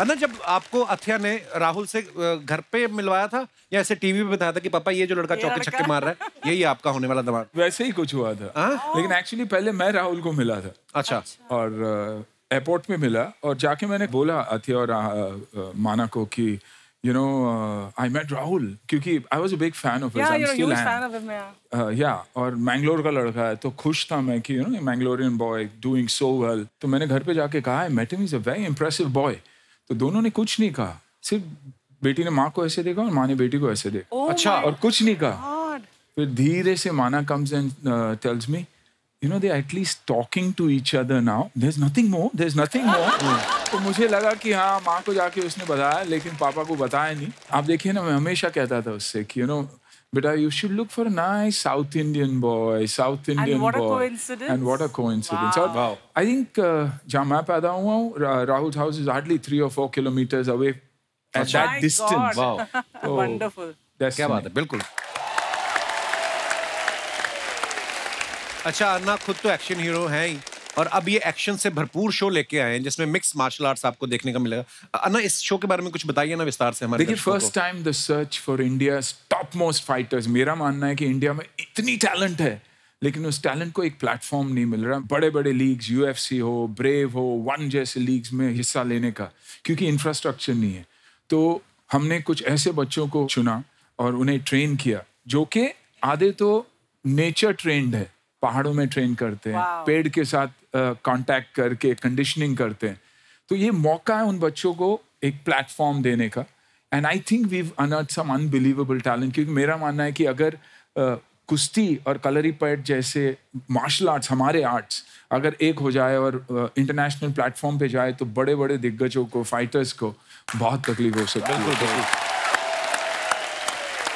अन्ना, जब आपको अथिया ने राहुल से घर पे मिलवाया था या ऐसे टीवी पे बताया था कि पापा ये जो लड़का चौके छक्के मार रहा है यही आपका होने वाला दामाद? वैसे ही कुछ हुआ था। लेकिन एक्चुअली पहले मैं राहुल को मिला था। अच्छा। और एयरपोर्ट में मिला और जाके मैंने बोला अथिया और माना को कि you know, I met Rahul क्योंकि I was a big fan of his. Yeah, I'm you're a still huge am. fan of him, yeah. Yeah, और मैंगलोर का लड़का है तो खुश था मैं कि you know, Mangalorean boy doing so well. तो मैंने घर पे जाके कहा I met him, he's a very impressive boy. तो दोनों ने कुछ नहीं कहा, सिर्फ बेटी ने माँ को ऐसे देखा और माँ ने बेटी को ऐसे देखा। अच्छा। और कुछ नहीं कहा। फिर धीरे से माना comes and tells me, you know, they're at least talking to each other now. There's nothing more. तो मुझे लगा कि हाँ, माँ को जाके उसने बताया, लेकिन पापा को बताया नहीं। आप देखिए ना, मैं हमेशा कहता था उससे कि you know, बेटा, you should look for a nice South Indian boy, And what a coincidence. And what a coincidence. Wow. I think जहाँ मैं पैदा हुआ हूँ, Rahul's house is hardly 3 or 4 kilometers away at that distance. Wow. Wonderful. क्या बात है, बिल्कुल। अच्छा, अन्ना खुद तो एक्शन हीरो है ही, और अब ये एक्शन से भरपूर शो लेके आए हैं जिसमें मिक्स मार्शल आर्ट्स आपको देखने का मिलेगा। अन्ना, इस शो के बारे में कुछ बताइए ना विस्तार से हमारे। देखिए, first time the search for India's top most fighters. मेरा मानना है कि इंडिया में इतनी टैलेंट है, लेकिन उस टैलेंट को एक प्लेटफॉर्म नहीं मिल रहा। बड़े बड़े लीग्स, UFC हो, ब्रेव हो, वन जैसे लीग्स में हिस्सा लेने का, क्योंकि इंफ्रास्ट्रक्चर नहीं है। तो हमने कुछ ऐसे बच्चों को चुना और उन्हें ट्रेन किया, जो कि आधे तो नेचर ट्रेंड है, पहाड़ों में ट्रेन करते हैं, पेड़ के साथ कांटेक्ट करके कंडीशनिंग करते हैं। तो ये मौका है उन बच्चों को एक प्लेटफॉर्म देने का। And I think we unearth some unbelievable talent, क्योंकि मेरा मानना है कि अगर कुश्ती और कलरीपयट जैसे मार्शल आर्ट्स, हमारे आर्ट्स अगर एक हो जाए और इंटरनेशनल प्लेटफॉर्म पे जाए, तो बड़े बड़े दिग्गजों को, फाइटर्स को बहुत तकलीफ हो सकती है।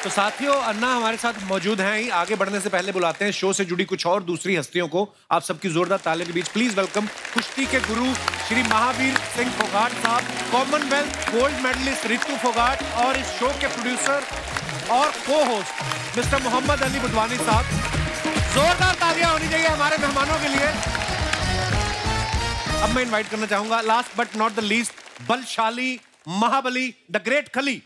तो साथियों, अन्ना हमारे साथ मौजूद हैं ही। आगे बढ़ने से पहले बुलाते हैं शो से जुड़ी कुछ और दूसरी हस्तियों को। आप सबकी जोरदार तालियों के बीच प्लीज वेलकम कुश्ती के गुरु श्री महावीर सिंह फोगाट साहब, Commonwealth gold medalist Ritu Phogat, और इस शो के प्रोड्यूसर और को होस्ट मिस्टर मोहम्मद अली बुधवानी साहब। जोरदार तालियां होनी चाहिए हमारे मेहमानों के लिए। अब मैं इन्वाइट करना चाहूंगा last but not the least, बलशाली महाबली द ग्रेट खली।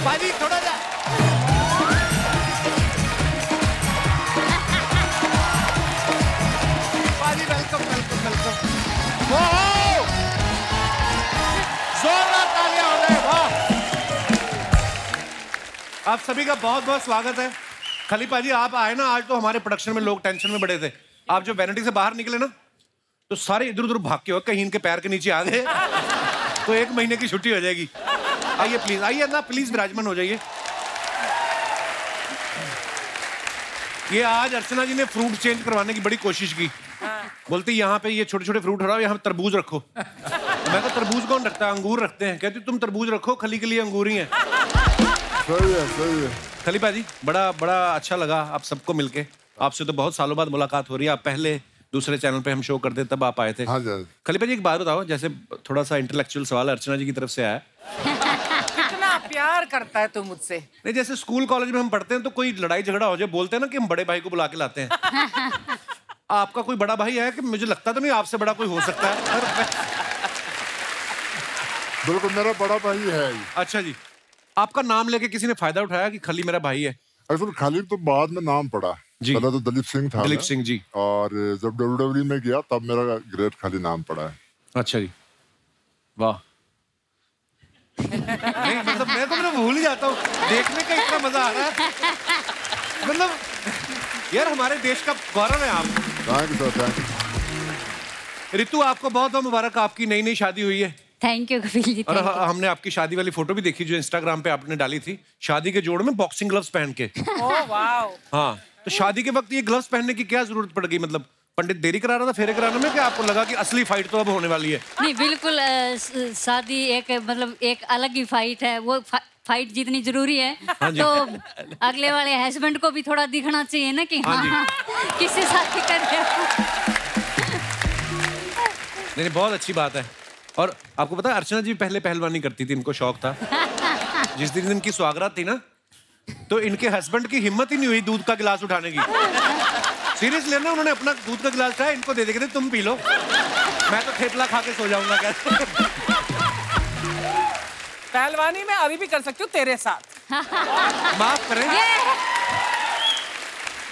बाजी थोड़ा जा। बाजी वेलकम वेलकम वेलकम। आप सभी का बहुत बहुत स्वागत है। खलीफा जी आप आए ना, आज तो हमारे प्रोडक्शन में लोग टेंशन में बड़े थे। आप जो वैनिटी से बाहर निकले ना, तो सारे इधर उधर भाग के हो, कहीं इनके पैर के नीचे आ गए तो 1 महीने की छुट्टी हो जाएगी। आइए प्लीज, आइए ना प्लीज, विराजमान हो जाइए। ये आज अर्चना जी ने फ्रूट चेंज करवाने की बड़ी कोशिश की। बोलती यहाँ पे ये छोटे छोटे फ्रूट हटाओ, यहाँ तरबूज रखो। मैं तो तरबूज कौन रखता है, अंगूर रखते हैं। कहती तुम तरबूज रखो, खली के लिए अंगूर ही है। सही है, सही है। खलीफा जी बड़ा बड़ा अच्छा लगा आप सबको मिलके। आपसे तो बहुत सालों बाद मुलाकात हो रही है। आप पहले दूसरे चैनल पे हम शो करते तब आप आए थे। हाँ जी। खलीफा जी एक बात बताओ, जैसे थोड़ा सा इंटेलेक्चुअल सवाल अर्चना जी की तरफ से आया। कितना प्यार करता है तू मुझसे। नहीं, जैसे स्कूल कॉलेज में हम पढ़ते हैं तो कोई लड़ाई झगड़ा हो जाए, बोलते हैं ना कि हम बड़े भाई को बुला के लाते हैं। आपका कोई बड़ा भाई है कि? मुझे लगता तो नहीं आपसे बड़ा कोई हो सकता है। बिल्कुल मेरा बड़ा भाई है। अच्छा जी, आपका नाम लेके किसी ने फायदा उठाया कि खली मेरा भाई है? एक्चुअली खालिद तो बाद में नाम पड़ा जी। पहले तो दलीप सिंह था। दलीप सिंह जी। और जब WWE में गया तब मेरा ग्रेट खाली नाम पड़ा है। अच्छा जी, वाह। नहीं मतलब मैं तो भूल ही जाता हूँ, देखने का इतना मजा आ रहा है। मतलब यार हमारे देश का गौरव है आप। Thank you sir, thank you. Ritu आपको बहुत बहुत मुबारक, आपकी नई नई शादी हुई है। Thank you Kapil ji. और हमने आपकी शादी वाली फोटो भी देखी जो इंस्टाग्राम पे आपने डाली थी, शादी के जोड़ में बॉक्सिंग ग्लव्स पहन के। Oh wow. हाँ, तो शादी के वक्त ये ग्लव्स पहनने की क्या जरूरत पड़ गई? मतलब पंडित देरी करा रहा था फेरे कराने में, कि आपको लगा कि असली फाइट तो अब होने वाली है? नहीं बिल्कुल, शादी एक मतलब एक अलग ही फाइट है। वो फाइट जितनी जरूरी है तो अगले वाले हस्बैंड को भी थोड़ा दिखना चाहिए ना कि हाँ किससे शादी कर रहे हो। नहीं, बहुत अच्छी बात है। और आपको पता है अर्चना जी पहले पहलवानी करती थी, इनको शौक था। जिस दिन इनकी स्वागरात थी ना, तो इनके हस्बैंड की हिम्मत ही नहीं हुई दूध का गिलास उठाने की। सीरियसली ना, उन्होंने अपना दूध का गिलास उठाया, इनको दे देंगे तुम पी लो, मैं तो थेपला खा के सो जाऊंगा। क्या पहलवानी मैं अभी भी कर सकती हूँ तेरे साथ। माफ करें,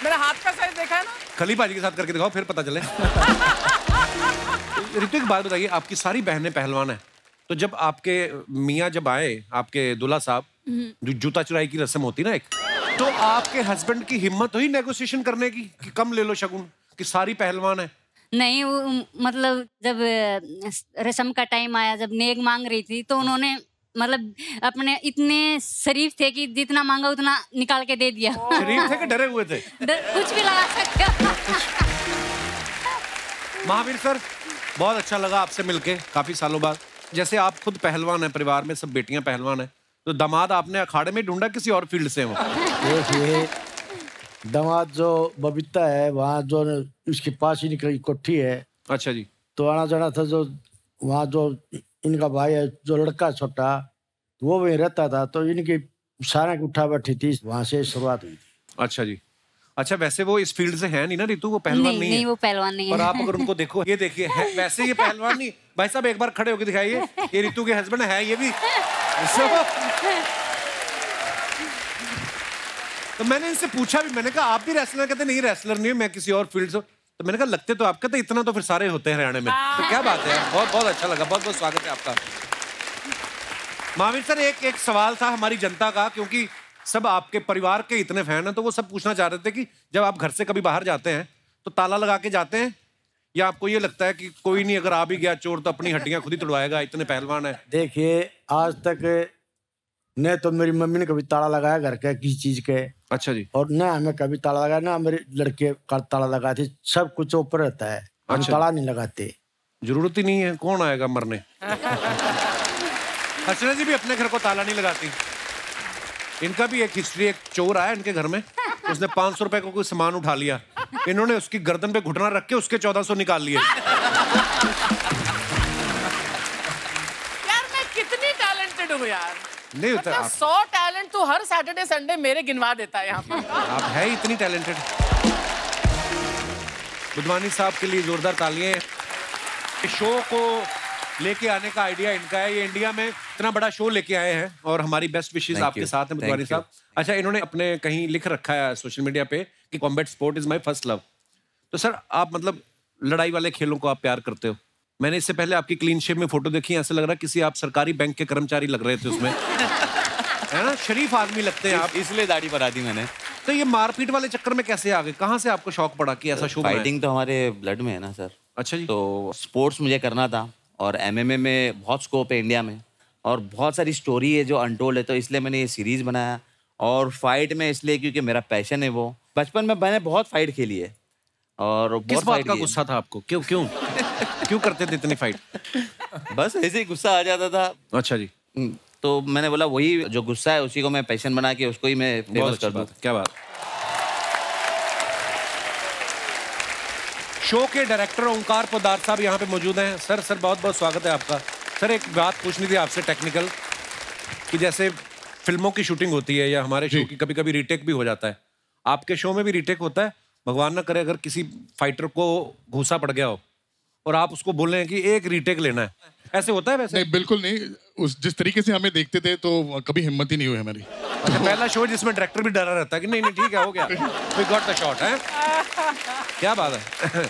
मेरा हाथ का साइज देखा है ना? खलीफा जी के साथ करके दिखाओ, फिर पता चले। ऋतु एक बात बताइए, आपकी सारी बहनें पहलवान है, तो जब आपके मियाँ जब आए, आपके दूल्हा साहब, जो जूता चुराई की रस्म होती ना एक, तो आपके हस्बैंड की हिम्मत हुई नेगोशिएशन करने की कि कम ले लो शगुन, कि सारी पहलवान है? नहीं वो मतलब जब रस्म का टाइम आया, जब नेक मांग रही थी, तो उन्होंने मतलब अपने इतने शरीफ थे कि जितना मांगा उतना निकाल के दे दिया। शरीफ थे कि डरे हुए थे? कुछ भी लगा सकते हो। महावीर सर, बहुत अच्छा लगा आपसे मिलके काफी सालों बाद। जैसे आप खुद पहलवान हैं, परिवार में सब बेटियां पहलवान हैं, तो दामाद आपने अखाड़े में ढूंढा किसी और फील्ड से हो? देखिए दामाद जो बबीता है, वहाँ जो उसके पास ही निकली कोठी है। अच्छा जी। तो आना जाना था, जो वहाँ जो इनका भाई है, जो लड़का छोटा, वो वहीं रहता था, तो इनकी सारा उठा बैठी थी, वहाँ से शुरुआत हुई थी। अच्छा जी। अच्छा, वैसे वो इस फील्ड से है नहीं ना रितु, वो पहलवान नहीं है। नहीं वो पहलवान नहीं है। और आप अगर उनको देखो, ये देखिए वैसे ये पहलवान नहीं। भाई साहब एक बार खड़े होकर दिखाइए, ये रितु के हस्बैंड है ये भी। तो मैंने इनसे पूछा भी, मैंने कहा आप भी रेसलर? कहते नहीं रेसलर नहीं, मैं किसी और फील्ड से। तो मैंने कहा लगते तो आप, कहते इतना तो फिर सारे होते हैं हरियाणा में। तो क्या बात है, बहुत बहुत अच्छा लगा, बहुत बहुत स्वागत है आपका। महावीर सर, एक सवाल था हमारी जनता का, क्योंकि सब आपके परिवार के इतने फैन हैं, तो वो सब पूछना चाह रहे थे कि जब आप घर से कभी बाहर जाते हैं तो ताला लगा के जाते हैं, या आपको ये लगता है कि कोई नहीं, अगर आ भी गया चोर तो अपनी हड्डियां खुद ही तोड़वाएगा, इतने पहलवान है? देखिए आज तक न तो मेरी मम्मी ने कभी ताला लगाया घर के किसी चीज के। अच्छा जी। और न हमें कभी ताला लगाया, ना मेरे लड़के का ताला लगाए थे। सब कुछ ऊपर रहता है, हम ताला नहीं लगाते। जरूरत ही नहीं है, कौन आएगा मरने। अर्चना जी भी अपने घर को ताला नहीं लगाती। इनका भी एक हिस्ट्री, एक चोर आया इनके घर में, उसने 500 रुपए को कोई सामान उठा लिया, इन्होंने उसकी गर्दन पे घुटना रख के उसके 1400 निकाल लिए। यार मैं कितनी टैलेंटेड हूँ यार। नहीं होता मतलब 100 टैलेंट तो हर सैटरडे संडे मेरे गिनवा देता है यहाँ पे। आप है इतनी टैलेंटेड। बुधवानी साहब के लिए जोरदार तालियां। शो को लेके आने का आइडिया इनका है, ये इंडिया में इतना बड़ा शो लेके आए हैं, और हमारी बेस्ट विशेस आपके साथ हैं बुधवानी साहब। अच्छा, इन्होंने अपने कहीं लिख रखा है सोशल मीडिया पे कि combat sport is my first love. तो सर आप मतलब लड़ाई वाले खेलों को आप प्यार करते हो। मैंने इससे पहले आपकी क्लीन शेव में फोटो देखी, ऐसा लग रहा है किसी आप सरकारी बैंक के कर्मचारी लग रहे थे उसमें। है ना, शरीफ आदमी लगते हैं आप, इसलिए दाढ़ी बढ़ा दी मैंने। तो ये मारपीट वाले चक्कर में कैसे आ गए? कहाँ से आपको शौक पड़ा कि ऐसा शो बनाएं? फाइटिंग तो हमारे ब्लड में है ना सर। अच्छा जी। तो स्पोर्ट्स मुझे करना था और एमएमए में बहुत स्कोप है इंडिया में और बहुत सारी स्टोरी है जो अनटोल्ड है, तो इसलिए मैंने ये सीरीज बनाया। और फाइट में इसलिए क्योंकि मेरा पैशन है वो। बचपन में मैंने बहुत फाइट खेली है और किस बात का गुस्सा था आपको? क्यों क्यों क्यों करते थे इतनी फाइट? बस ऐसे ही गुस्सा आ जाता था। अच्छा जी। तो मैंने बोला वही जो गुस्सा है उसी को मैं पैशन बना के उसको ही मैं फेमस कर दूं। क्या बात। शो के डायरेक्टर ओंकार पोदार साहब यहाँ पे मौजूद हैं। सर बहुत बहुत स्वागत है आपका। सर एक बात पूछनी थी आपसे टेक्निकल, कि जैसे फिल्मों की शूटिंग होती है या हमारे शो की कभी कभी रीटेक भी हो जाता है, आपके शो में भी रीटेक होता है? भगवान ना करे अगर किसी फाइटर को घूसा पड़ गया हो और आप उसको बोल रहे हैं कि एक रीटेक लेना है, ऐसे होता है? वैसे नहीं, बिल्कुल नहीं। उस जिस तरीके से हमें देखते थे तो कभी हिम्मत ही नहीं हुई हमारी। अच्छा, पहला शो जिसमें डायरेक्टर भी डरा रहता है कि नहीं ठीक है, हो गया, वी गॉट द शॉट है। क्या बात है।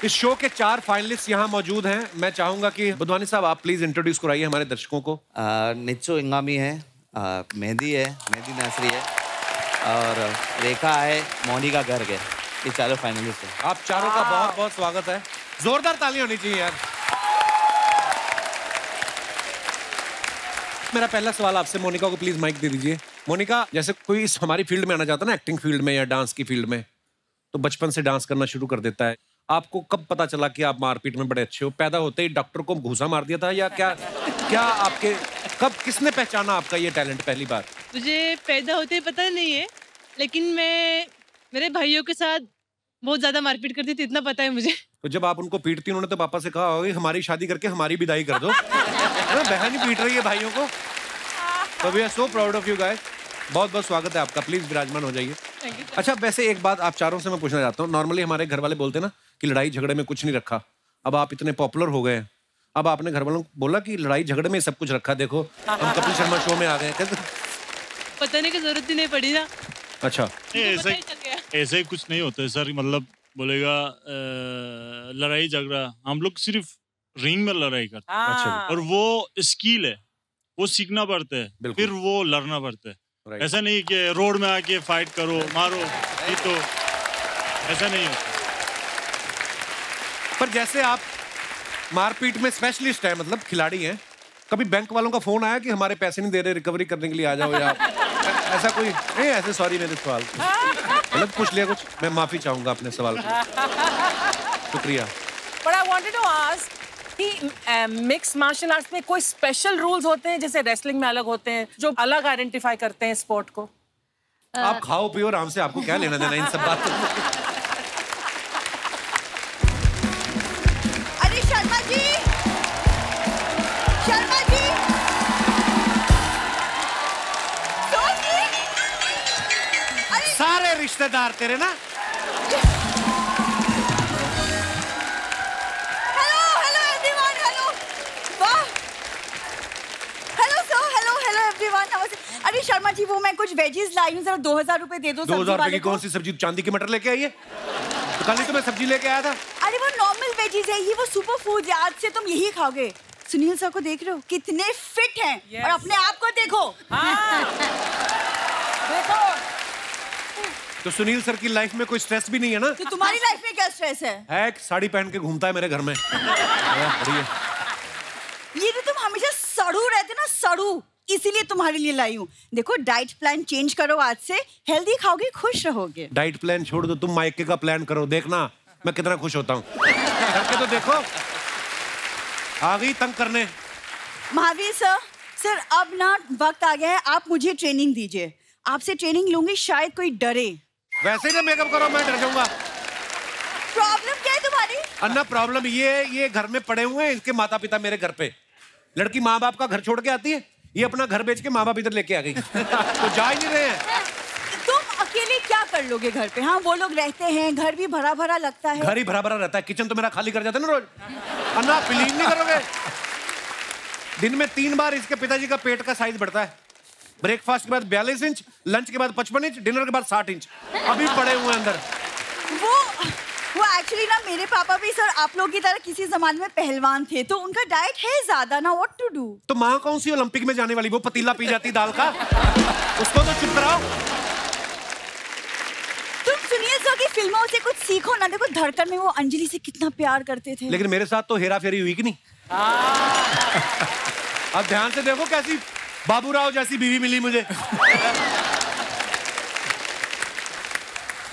इस शो के 4 फाइनलिस्ट यहाँ मौजूद हैं। मैं चाहूंगा कि बुधवानी साहब आप प्लीज इंट्रोड्यूस कराइए हमारे दर्शकों को। नित्सो इंगामी है, मेहंदी है, मेहंदी नासरी है और रेखा है, मोनिका गर्ग है। ये चारों फाइनलिस्ट हैं। आप चारों का बहुत बहुत स्वागत है। जोरदार तालियां होनी चाहिए यार। मेरा पहला सवाल आपसे, मोनिका को प्लीज माइक दे दीजिए। मोनिका, जैसे कोई इस हमारी फील्ड में आना चाहता है ना, एक्टिंग फील्ड में या डांस की फील्ड में, तो बचपन से डांस करना शुरू कर देता है। आपको कब पता चला कि आप मारपीट में बड़े अच्छे हो? पैदा होते ही डॉक्टर को घूसा मार दिया था या क्या आपके कब किसने पहचाना आपका ये टैलेंट पहली बार? मुझे पैदा होते ही पता नहीं है, लेकिन मैं मेरे भाइयों के साथ बहुत ज्यादा मारपीट करती थी, इतना पता है मुझे। तो जब आप उनको पीटती उन्होंने तो पापा से कहा होगा हमारी शादी करके हमारी विदाई कर दो। बहन ही पीट रही है भाइयों को। तो we are so proud of you guys. बहुत बहुत स्वागत है आपका। प्लीज विराजमान हो जाइए। अच्छा, वैसे एक बात आप चारों से मैं पूछना चाहता हूँ। नॉर्मली हमारे घर वाले बोलते हैं ना कि लड़ाई झगड़े में कुछ नहीं रखा। अब आप इतने पॉपुलर हो गए हैं, अब आपने घर वालों को बोला कि लड़ाई झगड़े में सब कुछ रखा, देखो हम कपिल शर्मा शो में आ गए। बताने की जरूरत ही नहीं पड़ी ना। अच्छा, ऐसे ही कुछ नहीं होता है सर। मतलब बोलेगा लड़ाई झगड़ा, हम लोग सिर्फ रिंग में लड़ाई करते हैं। अच्छा। और वो स्किल है, वो सीखना पड़ता है, फिर वो लड़ना पड़ता है। ऐसा नहीं कि रोड में आके फाइट करो मारो, ये तो ऐसा नहीं होता। पर जैसे आप मारपीट में स्पेशलिस्ट हैं, मतलब खिलाड़ी हैं, कभी बैंक वालों का फोन आया कि हमारे पैसे नहीं दे रहे, रिकवरी करने के लिए आ जाओ या ऐसा कोई? नहीं ऐसे, सॉरी मेरे सवाल गलत पूछ लिया कुछ, मैं माफी चाहूंगा अपने सवाल को। शुक्रिया। But I wanted to ask कि मिक्स मार्शल आर्ट्स में कोई स्पेशल रूल्स होते हैं, जैसे रेसलिंग में अलग होते हैं, जो अलग आइडेंटिफाई करते हैं स्पोर्ट को? आप खाओ पियो आराम से, आपको क्या लेना देना इन सब बातों से? अरे शर्मा जी, शर्मा जी, सारे रिश्तेदार तेरे ना। अरे शर्मा जी, वो मैं कुछ वेजीज लाई हूँ, जरा 2000 रुपए दे दो। 2000 रुपए की कौन सी सब्जी? चांदी के मटर लेके आई है? तो कल ही तो मैं सब्जी लेके आया था। अरे वो नॉर्मल वेजीज है, ये वो सुपर फूड है, आज से तुम यही खाओगे। सुनील सर को देख रहे हो कितने फिट हैं, और अपने आप को देखो। देखो, तो सुनील सर की लाइफ में कोई स्ट्रेस भी नहीं है ना? तो तुम्हारी लाइफ में क्या स्ट्रेस है? एक साड़ी पहन के घूमता है मेरे घर में। ये तो तुम हमेशा सड़ू रहते ना, सड़ू, इसीलिए तुम्हारे लिए लाई हूँ। देखो, डाइट प्लान चेंज करो, आज से हेल्दी खाओगे, खुश रहोगे। डाइट प्लान छोड़ दो, तुम माइके का प्लान करो, देखना मैं कितना खुश होता हूँ। करके तो देखो, आ गई तंग करने। महावीर सर, अब ना वक्त आ गया है, आप मुझे ट्रेनिंग दीजिए। आपसे ट्रेनिंग लूंगी, शायद कोई डरे। वैसे जब मेकअप करो मैं डर जाऊंगा। प्रॉब्लम क्या है तुम्हारी? अन्ना प्रॉब्लम ये घर में पड़े हुए हैं, इसके माता पिता मेरे घर पे। लड़की माँ बाप का घर छोड़ के आती है, ये अपना घर बेच के माँ बाप इधर लेके आ गई। तो जा ही नहीं रहे हैं। तुम अकेले क्या कर लोगे घर पे? हाँ, वो लोग रहते हैं, घर भी भरा भरा लगता है। घर ही भरा भरा रहता है, किचन तो मेरा खाली कर जाता है ना रोज। अन्ना बिलीव नहीं करोगे, दिन में 3 बार इसके पिताजी का पेट का साइज बढ़ता है। ब्रेकफास्ट के बाद 42 इंच, लंच के बाद 55 इंच, डिनर के बाद 60 इंच अभी पड़े हुए अंदर। वो एक्चुअली ना मेरे पापा भी सर आप लोग की तरह किसी जमाने में पहलवान थे, तो उनका डाइट है ज्यादा ना, व्हाट टू डू। तो माँ कौन सी ओलंपिक में जाने वाली, वो पतीला पी जाती दाल का, उसको तो चुप कराओ। तुम सुनिए सर की फिल्मों से कुछ सीखो ना। देखो धड़कन में वो अंजलि से कितना प्यार करते थे। लेकिन मेरे साथ तो हेरा फेरी हुई कि नहीं। अब ध्यान से देखो कैसी बाबूराव जैसी बीवी मिली मुझे।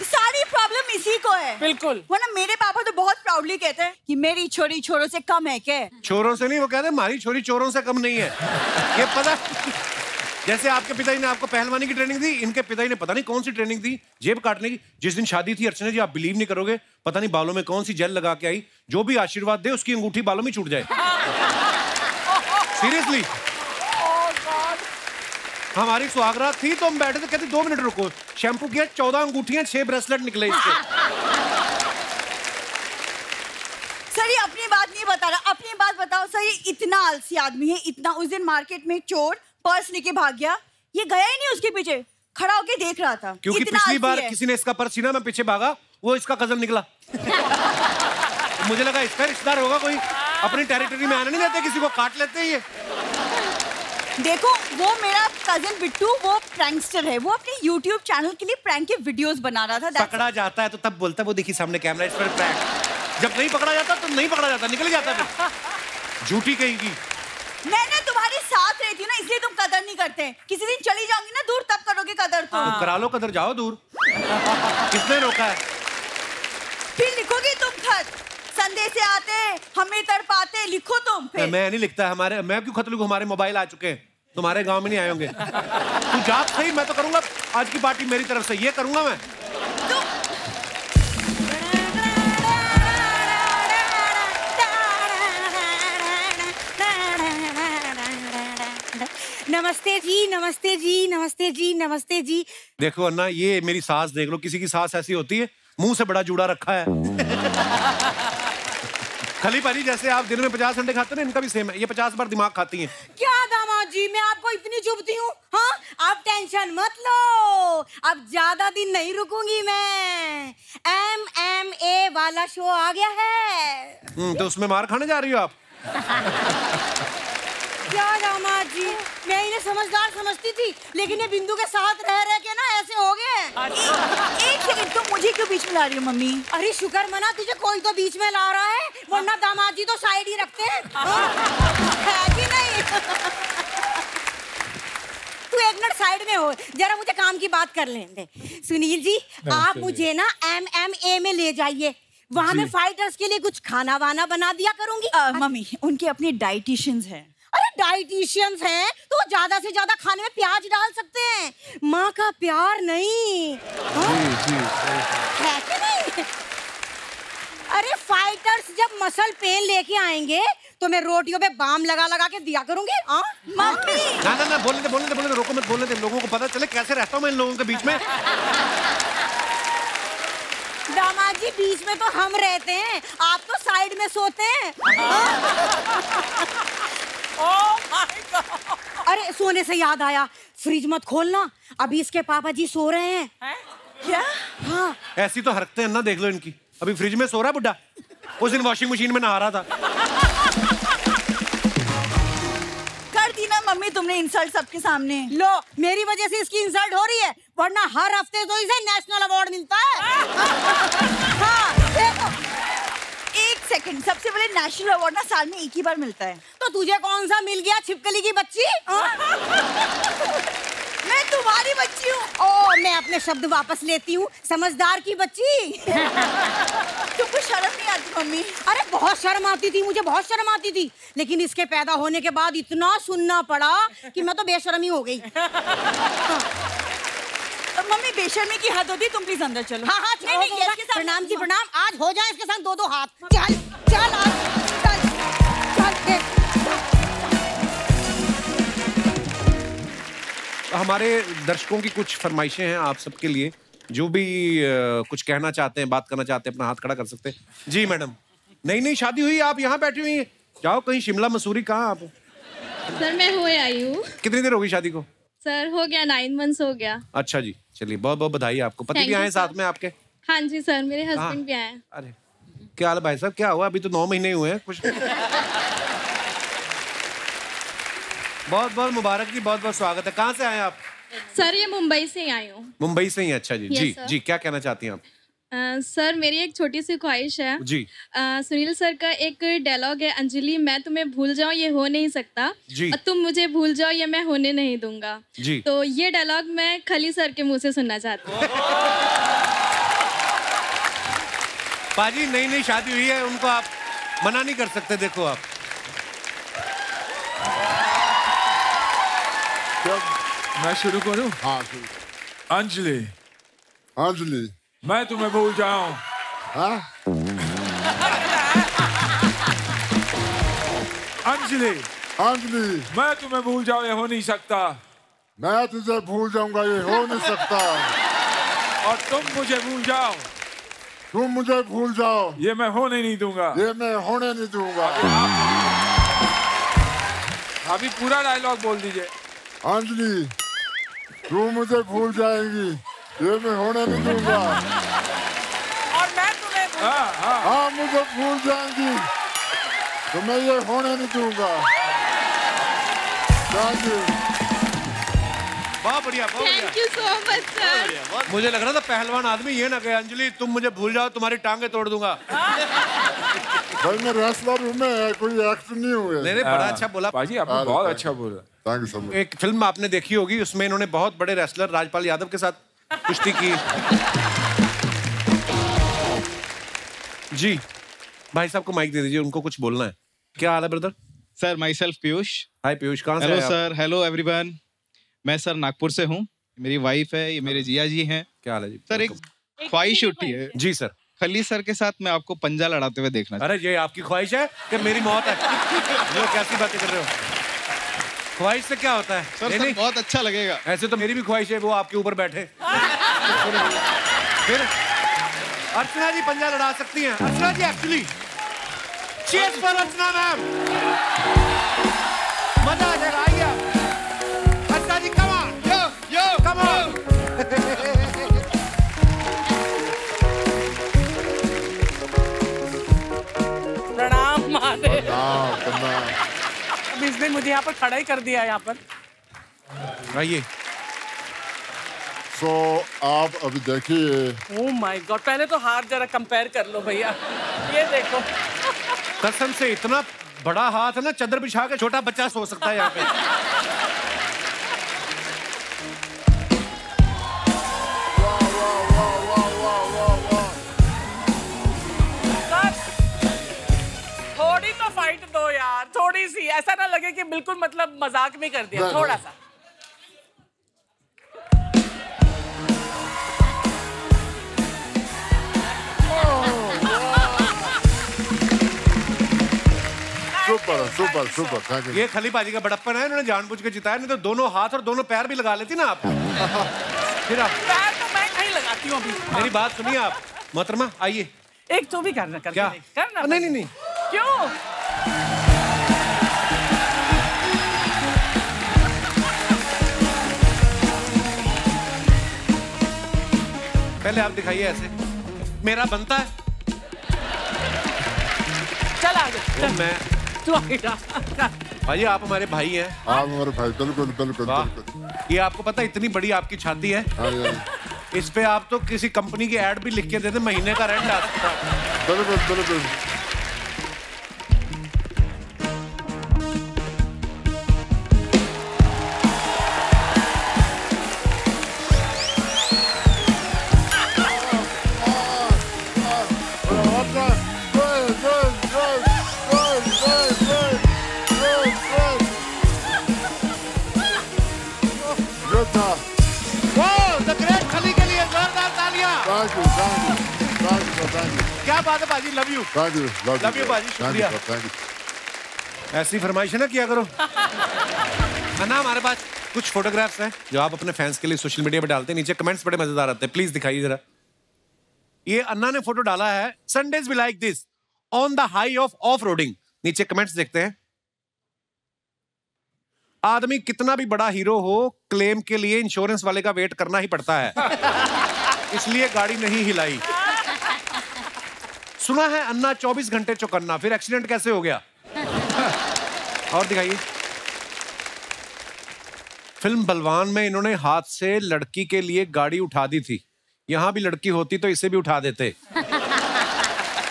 सारी प्रॉब्लम इसी को है। बिल्कुल। वरना मेरे पापा तो बहुत प्राउडली कहते हैं कि मेरी छोरी छोरों से कम है क्या। छोरों से नहीं, वो कहते हैं हमारी छोरी चोरों से कम नहीं है। ये पता, जैसे आपके पिताजी ने आपको पहलवानी की ट्रेनिंग दी, इनके पिताजी ने पता नहीं कौन सी ट्रेनिंग दी, जेब काटने की। जिस दिन शादी थी अर्चना जी, आप बिलीव नहीं करोगे, पता नहीं बालों में कौन सी जेल लगा के आई, जो भी आशीर्वाद दे उसकी अंगूठी बालों में छूट जाए। सीरियसली। हमारी सुहागरात थी तो हम बैठे थे, कहते 2 मिनट रुको, शैम्पू किया, 14 अंगूठियां, 6 ब्रेसलेट निकले इसके। सर ये अपनी बात नहीं बता रहा, अपनी बात बताओ सर। ये इतना आलसी आदमी है, इतना। उस दिन मार्केट में चोर पर्स लेके भाग गया, ये गया ही नहीं उसके पीछे, खड़ा होके देख रहा था। क्योंकि पिछली बार किसी ने इसका पर्स छीना, मैं पीछे भागा, वो इसका कजन निकला। मुझे लगा इसका रिश्तेदार होगा कोई, अपनी टेरिटरी में आने नहीं देते, किसी को काट लेते हैं ये। देखो वो मेरा कजन बिट्टू, वो प्रैंकस्टर है, वो अपने YouTube चैनल के लिए प्रैंक के वीडियोस बना रहा था। पकड़ा जाता है तो तब बोलता है, वो देखिए सामने कैमरा, इस पर प्रैंक। जब नहीं पकड़ा जाता तो नहीं पकड़ा जाता, निकल जाता फिर। झूठी कहेगी। मैं ना तुम्हारे साथ रहती हूँ ना, इसलिए तुम कदर नहीं करते। किसी दिन चली जाऊंगी ना दूर, तब करोगे कदर। तो करा लो कदर, जाओ दूर। किसने रोका है? फिर लिखोगे तुम खत, संदेश आते हमें तड़पाते, लिखो तुम फिर। मैं नहीं लिखता, हमारे, मैं क्यों खत लिखूं, हमारे मोबाइल आ चुके हैं, तुम्हारे गांव में नहीं आए होंगे। तू जा सही, मैं तो करूंगा आज की पार्टी मेरी तरफ से, ये करूंगा मैं। नमस्ते जी, नमस्ते जी, नमस्ते जी, नमस्ते जी। देखो अन्ना, ये मेरी सास देख लो, किसी की सास ऐसी होती है, मुंह से बड़ा जूड़ा रखा है। खली पाजी, जैसे आप दिन में 50 अंडे खाते हैं, इनका भी सेम है, ये 50 बार दिमाग खाती हैं। क्या दामाद जी, मैं आपको इतनी चुभती हूँ? हाँ, आप टेंशन मत लो, अब ज्यादा दिन नहीं रुकूंगी मैं। MMA वाला शो आ गया है। तो उसमें मार खाने जा रही हो आप? क्या दामाद जी, मैं इन्हें समझदार समझती थी, लेकिन ये बिंदु के साथ रह रह के ना ऐसे हो गए। एक सेकंड, तुम मुझे क्यों बीच में ला रही हो मम्मी? अरे शुक्र मना, तुझे कोई तो बीच में ला रहा है, वरना दामाद जी तो साइड ही रखते हैं। है कि नहीं? तू एक मिनट साइड में हो, जरा मुझे काम की बात कर लेने दे। सुनील जी, आप मुझे ना MMA में ले जाइए, वहाँ मैं फाइटर्स के लिए कुछ खाना वाना बना दिया करूंगी। मम्मी, उनके अपने डाइटिशियंस हैं। अरे डाइटिशियंस हैं तो ज्यादा से ज्यादा खाने में प्याज डाल सकते हैं, माँ का प्यार नहीं। है कि नहीं? अरे फाइटर्स जब मसल पेन लेके आएंगे तो मैं रोटियों पे बाम लगा लगा के दिया करूंगी। मम्मी ना बोलने दे, रोको मत, बोलने दे, लोगों को पता चले कैसे रहता हूँ मैं इन लोगों के बीच में। दामाद जी, बीच में तो हम रहते हैं, आप तो साइड में सोते हैं। Oh my God! अरे सोने से याद आया, फ्रिज मत खोलना, अभी इसके पापा जी सो रहे हैं। क्या? हाँ। ऐसी तो हरकतें हैं ना, देख लो इनकी। अभी फ्रिज में सो रहा है बुड्ढा, उस दिन वॉशिंग मशीन में नहा रहा था। कर दी ना मम्मी तुमने इंसल्ट सबके सामने। लो, मेरी वजह से इसकी इंसल्ट हो रही है, वरना हर हफ्ते तो इसे नेशनल अवार्ड मिलता है। हाँ, देखो। एक सेकंड, सबसे पहले नेशनल अवार्ड ना साल में एक ही बार मिलता है। तो तुझे कौन सा मिल गया, छिपकली की बच्ची? मैं तुम्हारी बच्ची हूँ। ओ, मैं अपने शब्द वापस लेती हूँ, समझदार की बच्ची। तुमको शर्म नहीं आती मम्मी? अरे बहुत शर्म आती थी, मुझे बहुत शर्म आती थी, लेकिन इसके पैदा होने के बाद इतना सुनना पड़ा कि मैं तो बेशर्मी हो गई। मम्मी बेशर्मी की हद होती, तुम प्लीज अंदर चलो। हाँ हाँ, नहीं, प्रणाम जी प्रणाम, आज हो जाए इसके साथ 2-2 हाथ। चल चल चल चल। हमारे दर्शकों की कुछ फरमाइशें हैं आप सबके लिए, जो भी कुछ कहना चाहते हैं, बात करना चाहते हैं, अपना हाथ खड़ा कर सकते हैं। जी मैडम। नई शादी हुई, आप यहाँ बैठी हुई हैं, जाओ कहीं शिमला मसूरी, कहाँ आप? सर मैं हुए आई हूँ। कितनी देर होगी शादी को? सर हो गया 9 मंथ्स हो गया। अच्छा जी, चलिए बहुत बहुत बधाई आपको। पति भी आए साथ में आपके? हाँ जी सर, मेरे हस्बैंड भी आए हैं। अरे क्या हाल है भाई साहब, क्या हुआ? अभी तो 9 महीने हुए हैं कुछ। बहुत बहुत मुबारक जी, बहुत बहुत स्वागत है। कहाँ से आए आप? सर ये मुंबई से ही आई हूँ। मुंबई से ही? अच्छा जी। Yes, जी sir. जी, क्या कहना चाहती हैं आप? सर मेरी एक छोटी सी ख्वाहिश है जी। सुनील सर का एक डायलॉग है, अंजलि मैं तुम्हें भूल जाऊं ये हो नहीं सकता, जी। और तुम मुझे भूल जाओ ये मैं होने नहीं दूंगा। जी। तो ये डायलॉग मैं खली सर के मुंह से सुनना चाहती हूँ। पाजी नई नई शादी हुई है, उनको आप मना नहीं कर सकते। देखो आप मैं शुरू करूं? हाँ शुरू। अंजलि, अंजलि मैं तुम्हें भूल जाऊं। हाँ? अंजलि, अंजलि मैं तुम्हें भूल जाऊं ये हो नहीं सकता। मैं तुझे भूल जाऊंगा ये हो नहीं सकता। और तुम मुझे भूल जाओ, तुम मुझे भूल जाओ ये मैं होने नहीं दूंगा। ये मैं होने नहीं दूंगा। अभी पूरा डायलॉग बोल दीजिए। अंजलि तू मुझे भूल जाएगी ये मैं होने नहीं दूंगा। और मैं तुम्हें हाँ मुझे भूल जाएंगी तो मैं ये होने नहीं दूंगा। Thank you. बहुत बढ़िया, बहुत बढ़िया। Thank you so much sir. मुझे लग रहा था पहलवान आदमी ये ना कहे अंजलि तुम मुझे भूल जाओ तुम्हारी टांगे तोड़ दूंगा। भाई मैं रेसलर हूँ, मैं कोई एक्टर नहीं हुए। नहीं बड़ा अच्छा बोला पाजी, आपने बहुत अच्छा बोला। Thank you so much. एक फिल्म आपने देखी होगी, उसमें इन्होंने बहुत बड़े रेसलर राजपाल यादव के साथ कुश्ती की। जी भाई साहब को माइक दे दीजिए, उनको कुछ बोलना है। क्या हाल है brother? Sir myself Piyush. Hi Piyush, कहाँ से? Hello sir, hello everyone. मैं सर नागपुर से हूँ, मेरी वाइफ है, ये मेरे जिया जी हैं। क्या हाल है जी? सर एक ख्वाहिश उठी है। जी सर। खली सर के साथ मैं आपको पंजा लड़ाते हुए देखना। अरे ये आपकी ख्वाहिश है कि मेरी मौत है? लोग कैसी बातें कर रहे हो? ख्वाहिश से क्या होता है? सर, सर बहुत अच्छा लगेगा। ऐसे तो मेरी भी ख्वाहिश है वो आपके ऊपर बैठे। फिर अर्चना जी पंजा लड़ा सकती हैं। Archana ji actually cheers for Archana ma'am. मजा आ जाएगा, आइए अर्चना जी, come on yo come on. प्रणाम महादेव। प्रणाम। अभी इसने मुझे यहाँ पर खड़ा ही कर दिया है यहाँ पर। आइए। सो आप अभी देखिए। ओह माय गॉड, पहले तो हाथ जरा कंपेयर कर लो भैया, ये देखो। कसम से इतना बड़ा हाथ है ना, चादर बिछा के छोटा बच्चा सो सकता है यहाँ पे। थोड़ी तो फाइट दो यार, थोड़ी सी, ऐसा ना लगे कि बिल्कुल मतलब मजाक में कर दिया, थोड़ा सा। Super super super, thank you. ये खली पाजी का बड़प्पन है, इन्होंने जानबूझ के जिताया, नहीं तो दोनों हाथ और दोनों पैर भी लगा लेती ना आप। फिर आप पैर तो मैं कहीं लगाती हूँ अभी। मेरी बात सुनिए आप मोहतरमा, आइए। एक तो भी करना क्या? करना नहीं नहीं। क्यों? पहले आप दिखाइए ऐसे, मेरा बनता है। चल आगे। तो मैं तू आगे जा। भाई आप हमारे भाई हैं। आप हमारे भाई, बिल्कुल बिल्कुल बिल्कुल। ये आपको पता है इतनी बड़ी आपकी छाती है, इस पे आप तो किसी कंपनी की एड भी लिख के दे दे, महीने का रेंट आ सकता है। बिल्कुल बिल्कुल। क्या बात है बाजी, love you. Thank you, love you बाजी, शुक्रिया। Thank you. ऐसी फरमाइश ना किया करो। है ना, हमारे पास कुछ फोटोग्राफ्स हैं जो आप अपने फैंस के लिए सोशल मीडिया पे डालते हैं, नीचे कमेंट्स बड़े मजेदार आते हैं, प्लीज दिखाइए जरा। ये अन्ना ने फोटो डाला है, Sundays be like this on the high of off roading. नीचे कमेंट्स देखते हैं। आदमी कितना भी बड़ा हीरो हो, क्लेम के लिए इंश्योरेंस वाले का वेट करना ही पड़ता है। इसलिए गाड़ी नहीं हिलाई। सुना है अन्ना 24 घंटे चौकन्ना, फिर एक्सीडेंट कैसे हो गया? और दिखाइए। फिल्म बलवान में इन्होंने हाथ से लड़की के लिए गाड़ी उठा दी थी। यहां भी लड़की होती तो इसे भी उठा देते।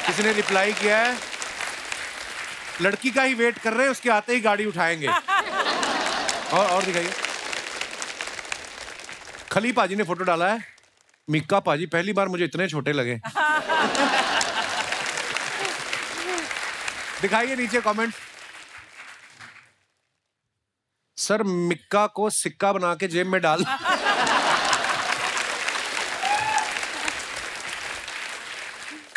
किसी ने रिप्लाई किया है, लड़की का ही वेट कर रहे हैं, उसके आते ही गाड़ी उठाएंगे। और दिखाइए। खली पाजी ने फोटो डाला है, मिक्का पाजी पहली बार मुझे इतने छोटे लगे। दिखाइए नीचे कमेंट। सर मिक्का को सिक्का बना के जेब में डाल।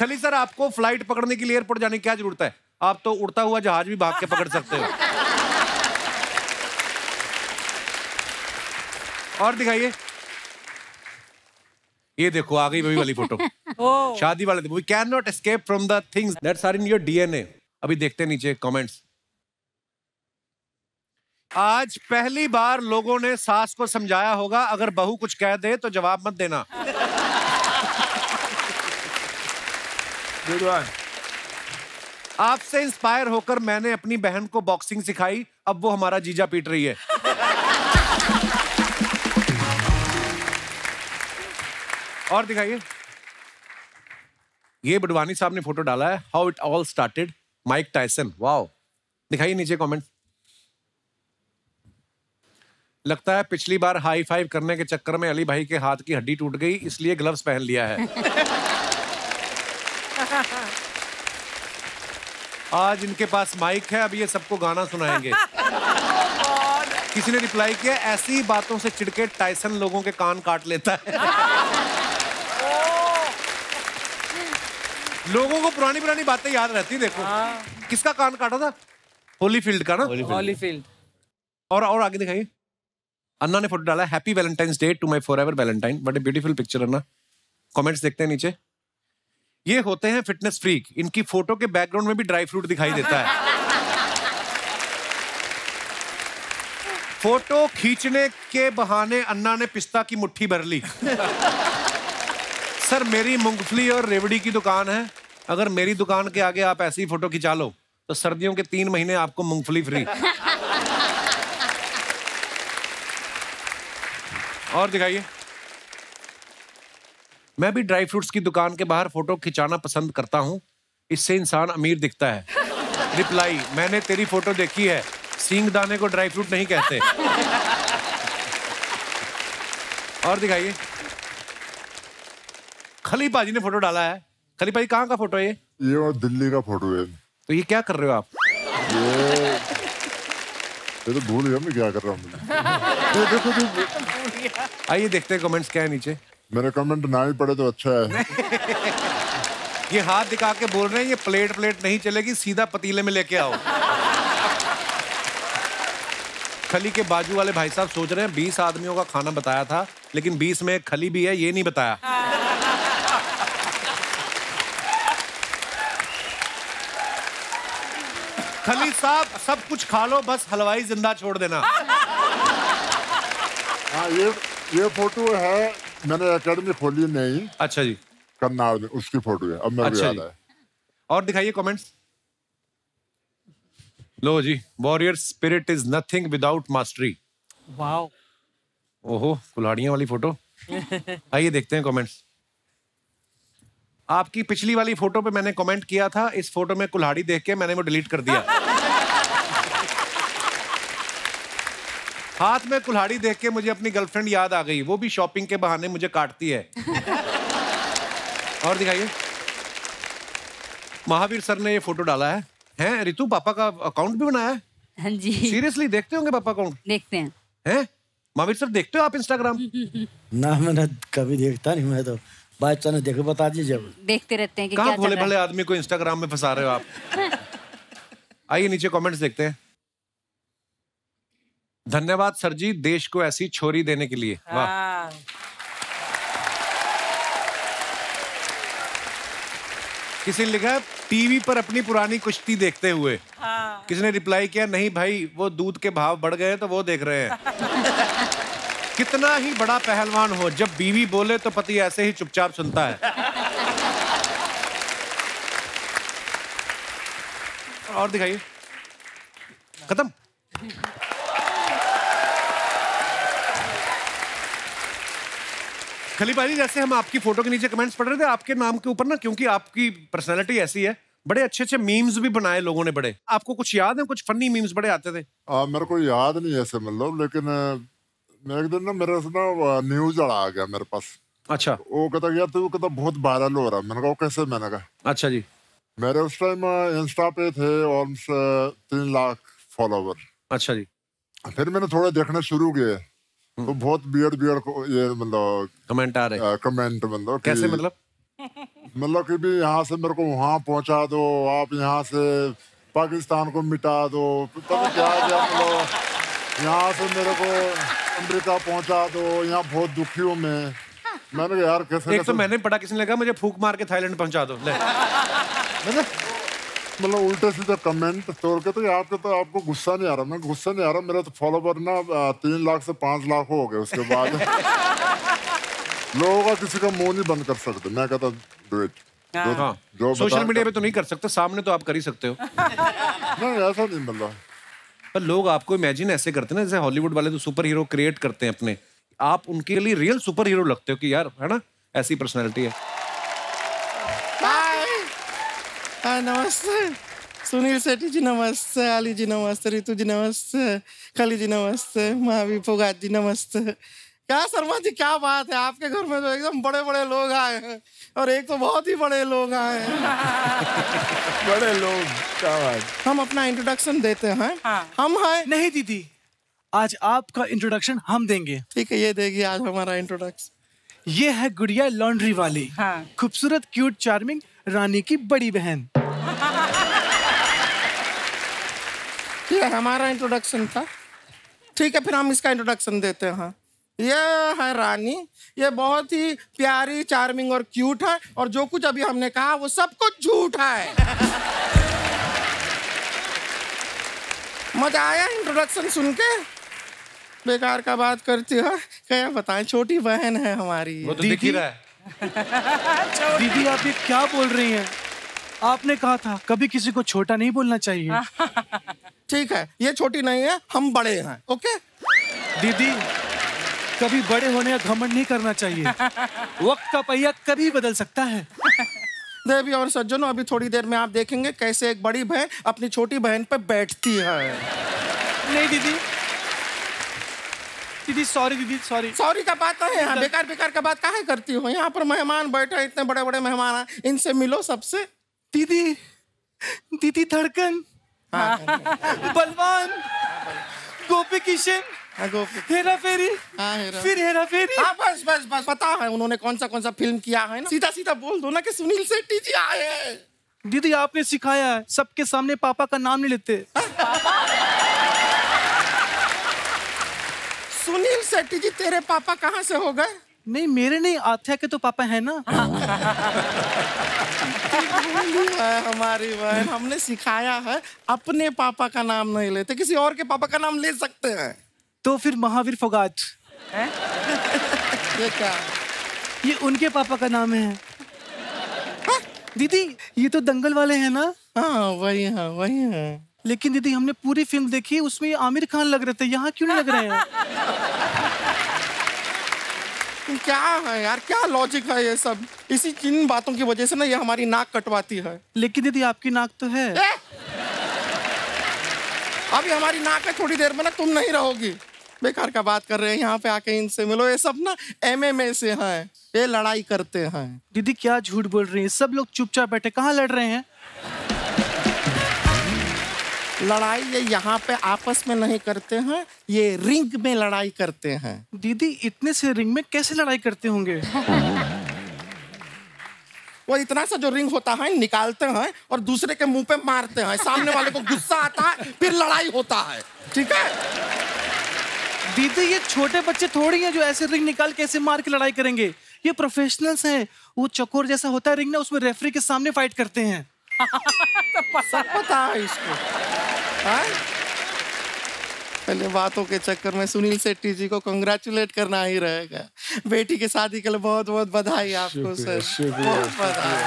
खली सर, आपको फ्लाइट पकड़ने के लिए एयरपोर्ट जाने की क्या जरूरत है? आप तो उड़ता हुआ जहाज भी भाग के पकड़ सकते हो। और दिखाइए। ये देखो आ गई वही वाली फोटो। शादी वाले दिन। We can not escape from the things that's are in your DNA. अभी देखते हैं नीचे कमेंट्स। आज पहली बार लोगों ने सास को समझाया होगा, अगर बहू कुछ कह दे तो जवाब मत देना। आपसे इंस्पायर होकर मैंने अपनी बहन को बॉक्सिंग सिखाई, अब वो हमारा जीजा पीट रही है। और दिखाइए। ये बडवानी साहब ने फोटो डाला है, how it all started, Mike Tyson. Wow. दिखाइए नीचे कमेंट। लगता है पिछली बार हाई फाइव करने के चक्कर में अली भाई के हाथ की हड्डी टूट गई, इसलिए ग्लव्स पहन लिया है। आज इनके पास माइक है, अब ये सबको गाना सुनाएंगे। किसी ने रिप्लाई किया, ऐसी बातों से चिढ़के टायसन लोगों के कान काट लेता है। लोगों को पुरानी पुरानी बातें याद रहती। देखो किसका कान काटा था? होलीफील्ड का ना। होलीफील्ड। और आगे दिखाइए। अन्ना ने फोटो डाला, happy Valentine's day to my forever Valentine. But a beautiful picture. Anna comments देखते हैं नीचे। ये होते हैं फिटनेस फ्रीक, इनकी फोटो के बैकग्राउंड में भी ड्राई फ्रूट दिखाई देता है। फोटो खींचने के बहाने अन्ना ने पिस्ता की मुट्ठी भर ली। सर मेरी मूंगफली और रेवड़ी की दुकान है, अगर मेरी दुकान के आगे आप ऐसी फोटो खिंचा लो तो सर्दियों के 3 महीने आपको मूंगफली फ्री। और दिखाइए। मैं भी ड्राई फ्रूट्स की दुकान के बाहर फोटो खिंचाना पसंद करता हूं, इससे इंसान अमीर दिखता है। रिप्लाई, मैंने तेरी फोटो देखी है, सींग दाने को ड्राई फ्रूट नहीं कहते। और दिखाइए। खली पाजी ने फोटो डाला है। खली पाजी कहाँ का फोटो है ये? ये वो दिल्ली का फोटो है। तो ये क्या कर रहे हो आप? ये तो भूल गया मैं क्या कर रहा हूँ। आइए देखते हैं कमेंट्स क्या है नीचे। मेरे कमेंट ना ही पढ़े तो अच्छा है। ये हाथ दिखा के बोल रहे हैं, ये प्लेट नहीं चलेगी, सीधा पतीले में लेके आओ। खली के बाजू वाले भाई साहब सोच रहे हैं 20 आदमियों का खाना बताया था, लेकिन 20 में खली भी है, ये नहीं बताया। खली साहब सब कुछ खा लो, बस हलवाई जिंदा छोड़ देना। हाँ ये फोटो है, मैंने एकेडमी खोली नहीं। अच्छा जी। करनाल में उसकी फोटो है, अब मेरे को याद है। और दिखाइए कमेंट्स। लो जी, warrior spirit is nothing without mastery. Wow. ओहो, कुल्हाड़ियां वाली फोटो। आइए देखते हैं कमेंट्स। आपकी पिछली वाली फोटो पे मैंने कमेंट किया था, इस फोटो में कुल्हाड़ी देख के मैंने वो डिलीट कर दिया। हाथ में कुल्हाड़ी देख के मुझे अपनी गर्लफ्रेंड याद आ गई, वो भी शॉपिंग के बहाने मुझे काटती है। और दिखाइए। महावीर सर ने ये फोटो डाला है। हैं रितु, पापा का अकाउंट भी बनाया है? हाँ जी। सीरियसली देखते होंगे पापा अकाउंट? देखते हैं। हैं महावीर सर, देखते हो आप इंस्टाग्राम? ना मैंने कभी देखता नहीं, मैं तो बाय चांस देखो, बता दीजिए। देखते रहते हैं कि कहाँ भोले भले आदमी को इंस्टाग्राम में फंसा रहे हो आप। आइए नीचे कमेंट्स देखते हैं। धन्यवाद सर जी, देश को ऐसी छोरी देने के लिए। वाह। किसी ने लिखा टीवी पर अपनी पुरानी कुश्ती देखते हुए। किसी ने रिप्लाई किया, नहीं भाई वो दूध के भाव बढ़ गए तो वो देख रहे हैं। कितना ही बड़ा पहलवान हो, जब बीवी बोले तो पति ऐसे ही चुपचाप सुनता है। और दिखाइए। खत्म। खलीफा जी, जैसे हम आपकी फोटो के नीचे कमेंट्स पढ़ रहे थे आपके नाम के ऊपर ना, क्योंकि आपकी पर्सनैलिटी ऐसी है, बड़े अच्छे अच्छे मीम्स भी बनाए लोगों ने बड़े। आपको कुछ याद है? कुछ फनी मीम्स बड़े आते थे। मेरे को याद नहीं ऐसे मतलब, लेकिन एक दिन ना मेरे से ना न्यूज आ गया मेरे पास। अच्छा। वो कहता गया तो कहता बहुत वायरल हो रहा है। मैंने कहा कैसे? मैंने कहा अच्छा जी। मेरे उस टाइम इंस्टा पे थे ऑलमोस्ट 3 लाख फॉलोवर। अच्छा जी। फिर मैंने थोड़ा देखना शुरू किया तो बहुत बियर्ड ये मतलब कमेंट आ रहे। कमेंट मतलब कैसे? मतलब कि भी यहाँ से मेरे को वहाँ पहुँचा दो, आप यहाँ से पाकिस्तान को मिटा दो, पता क्या मतलब यहाँ से मेरे को अमेरिका पहुँचा दो, यहाँ बहुत दुखी हूँ मैं। मैंने कहा यार कैसे? एक तो मैंने पढ़ा, किसी ने कहा मुझे फूक मार के थाईलैंड पहुँचा दो। मतलब उल्टे सीधे कमेंट तोड़ के, तो आपको गुस्सा नहीं आ रहा? मैं गुस्सा नहीं आ रहा, मेरा तो फॉलोवर ना 3 लाख से 5 लाख हो गए। उसके बाद लोगों का किसी का मुंह नहीं बंद कर सकते। मैं कहता डू इट। जो सोशल मीडिया पे तो नहीं कर सकते, सामने तो आप कर ही सकते हो। नहीं ऐसा नहीं मतलब। पर लोग आपको इमेजिन ऐसे करते हैं ना, जैसे हॉलीवुड वाले तो सुपर हीरो क्रिएट करते हैं अपने, आप उनके लिए रियल सुपर हीरो लगते हो कि यार, है ना, ऐसी पर्सनैलिटी है। हाय नमस्ते सुनील शेट्टी जी, नमस्ते आली जी, नमस्ते रितु जी, नमस्ते खली जी, नमस्ते महावीर फोगाट जी, नमस्ते। क्या शर्मा जी, क्या बात है, आपके घर में तो एकदम बड़े बड़े लोग आए हैं, और एक तो बहुत ही बड़े लोग आए हैं। बड़े लोग, क्या बात। हम अपना इंट्रोडक्शन देते हैं। हम हैं। नहीं दीदी, आज आपका इंट्रोडक्शन हम देंगे। ठीक है, ये देखिए आज हमारा इंट्रोडक्शन। ये है गुड़िया लॉन्ड्री वाली, खूबसूरत क्यूट चार्मिंग रानी की बड़ी बहन। ये हमारा इंट्रोडक्शन था। ठीक है, फिर हम इसका इंट्रोडक्शन देते हैं। ये है रानी, ये बहुत ही प्यारी, चार्मिंग और क्यूट है, और जो कुछ अभी हमने कहा वो सब कुछ झूठ है। मजा आया इंट्रोडक्शन सुन के? बेकार का बात करती है, क्या बताएं, छोटी बहन है हमारी। वो तो दिख ही रहा है। दीदी आप ये क्या बोल रही हैं? आपने कहा था कभी किसी को छोटा नहीं बोलना चाहिए। ठीक है, ये छोटी नहीं है, हम बड़े हैं। ओके दीदी, कभी बड़े होने का घमंड नहीं करना चाहिए। वक्त का पहिया कभी बदल सकता है। देवी और सज्जनों, अभी थोड़ी देर में आप देखेंगे कैसे एक बड़ी बहन अपनी छोटी बहन पे बैठती है। नहीं दीदी, दीदी सॉरी, दीदी सॉरी। सॉरी का बात है यहाँ, बेकार बेकार का बात काहे करती हो? यहाँ पर मेहमान बैठे, इतने बड़े बड़े मेहमान हैं, इनसे मिलो सबसे। दीदी, दीदी धड़कन, बलवान, गोपी किशन, हेरा फेरी, फिर हेरा फेरी। बस बस बस, पता है उन्होंने कौन सा फिल्म किया है ना। सीधा सीधा बोल दो ना कि सुनील शेट्टी जी आए हैं। दीदी आपने सिखाया है, सबके सामने पापा का नाम नहीं लेते। सुनील शेट्टी जी, तेरे पापा कहाँ से हो गए? नहीं, मेरे नहीं, आथ्या के तो पापा है ना। हमारी बहन, हमने सिखाया है अपने पापा का नाम नहीं लेते, किसी और के पापा का नाम ले सकते हैं। तो फिर महावीर फोगाट, ये क्या? ये उनके पापा का नाम है। दीदी ये तो दंगल वाले हैं ना? हाँ वही है, वही है। लेकिन दीदी हमने पूरी फिल्म देखी, उसमें आमिर खान लग रहे थे, यहाँ क्यों नहीं लग रहे हैं? क्या है यार, क्या लॉजिक है ये सब? इसी किन बातों की वजह से ना ये हमारी नाक कटवाती है। लेकिन दीदी आपकी नाक तो है। अभी हमारी नाक है, थोड़ी देर में ना तुम नहीं रहोगी। बेकार का बात कर रहे हैं, यहाँ पे आके इनसे मिलो। ये सब ना MMA से हैं, ये लड़ाई करते हैं। दीदी क्या झूठ बोल रही हैं, सब लोग चुपचाप बैठे, कहाँ लड़ रहे हैं? लड़ाई ये यहाँ पे आपस में नहीं करते हैं, ये रिंग में लड़ाई करते हैं। दीदी इतने से रिंग में कैसे लड़ाई करते होंगे? वो इतना सा जो रिंग होता है निकालते हैं और दूसरे के मुंह पे मारते हैं, सामने वाले को गुस्सा आता है, फिर लड़ाई होता है। ठीक है दीदी, ये छोटे बच्चे थोड़ी हैं जो ऐसे रिंग निकाल के ऐसे मार के लड़ाई करेंगे। ये प्रोफेशनल्स हैं। वो चकोर जैसा होता है रिंग ना, उसमें रेफरी के सामने फाइट करते हैं। सब पता है इसको। पहले बातों के चक्कर में सुनील शेट्टी जी को कंग्रेचुलेट करना ही रहेगा। बेटी की शादी के लिए बहुत बहुत बधाई आपको सर, बहुत बधाई।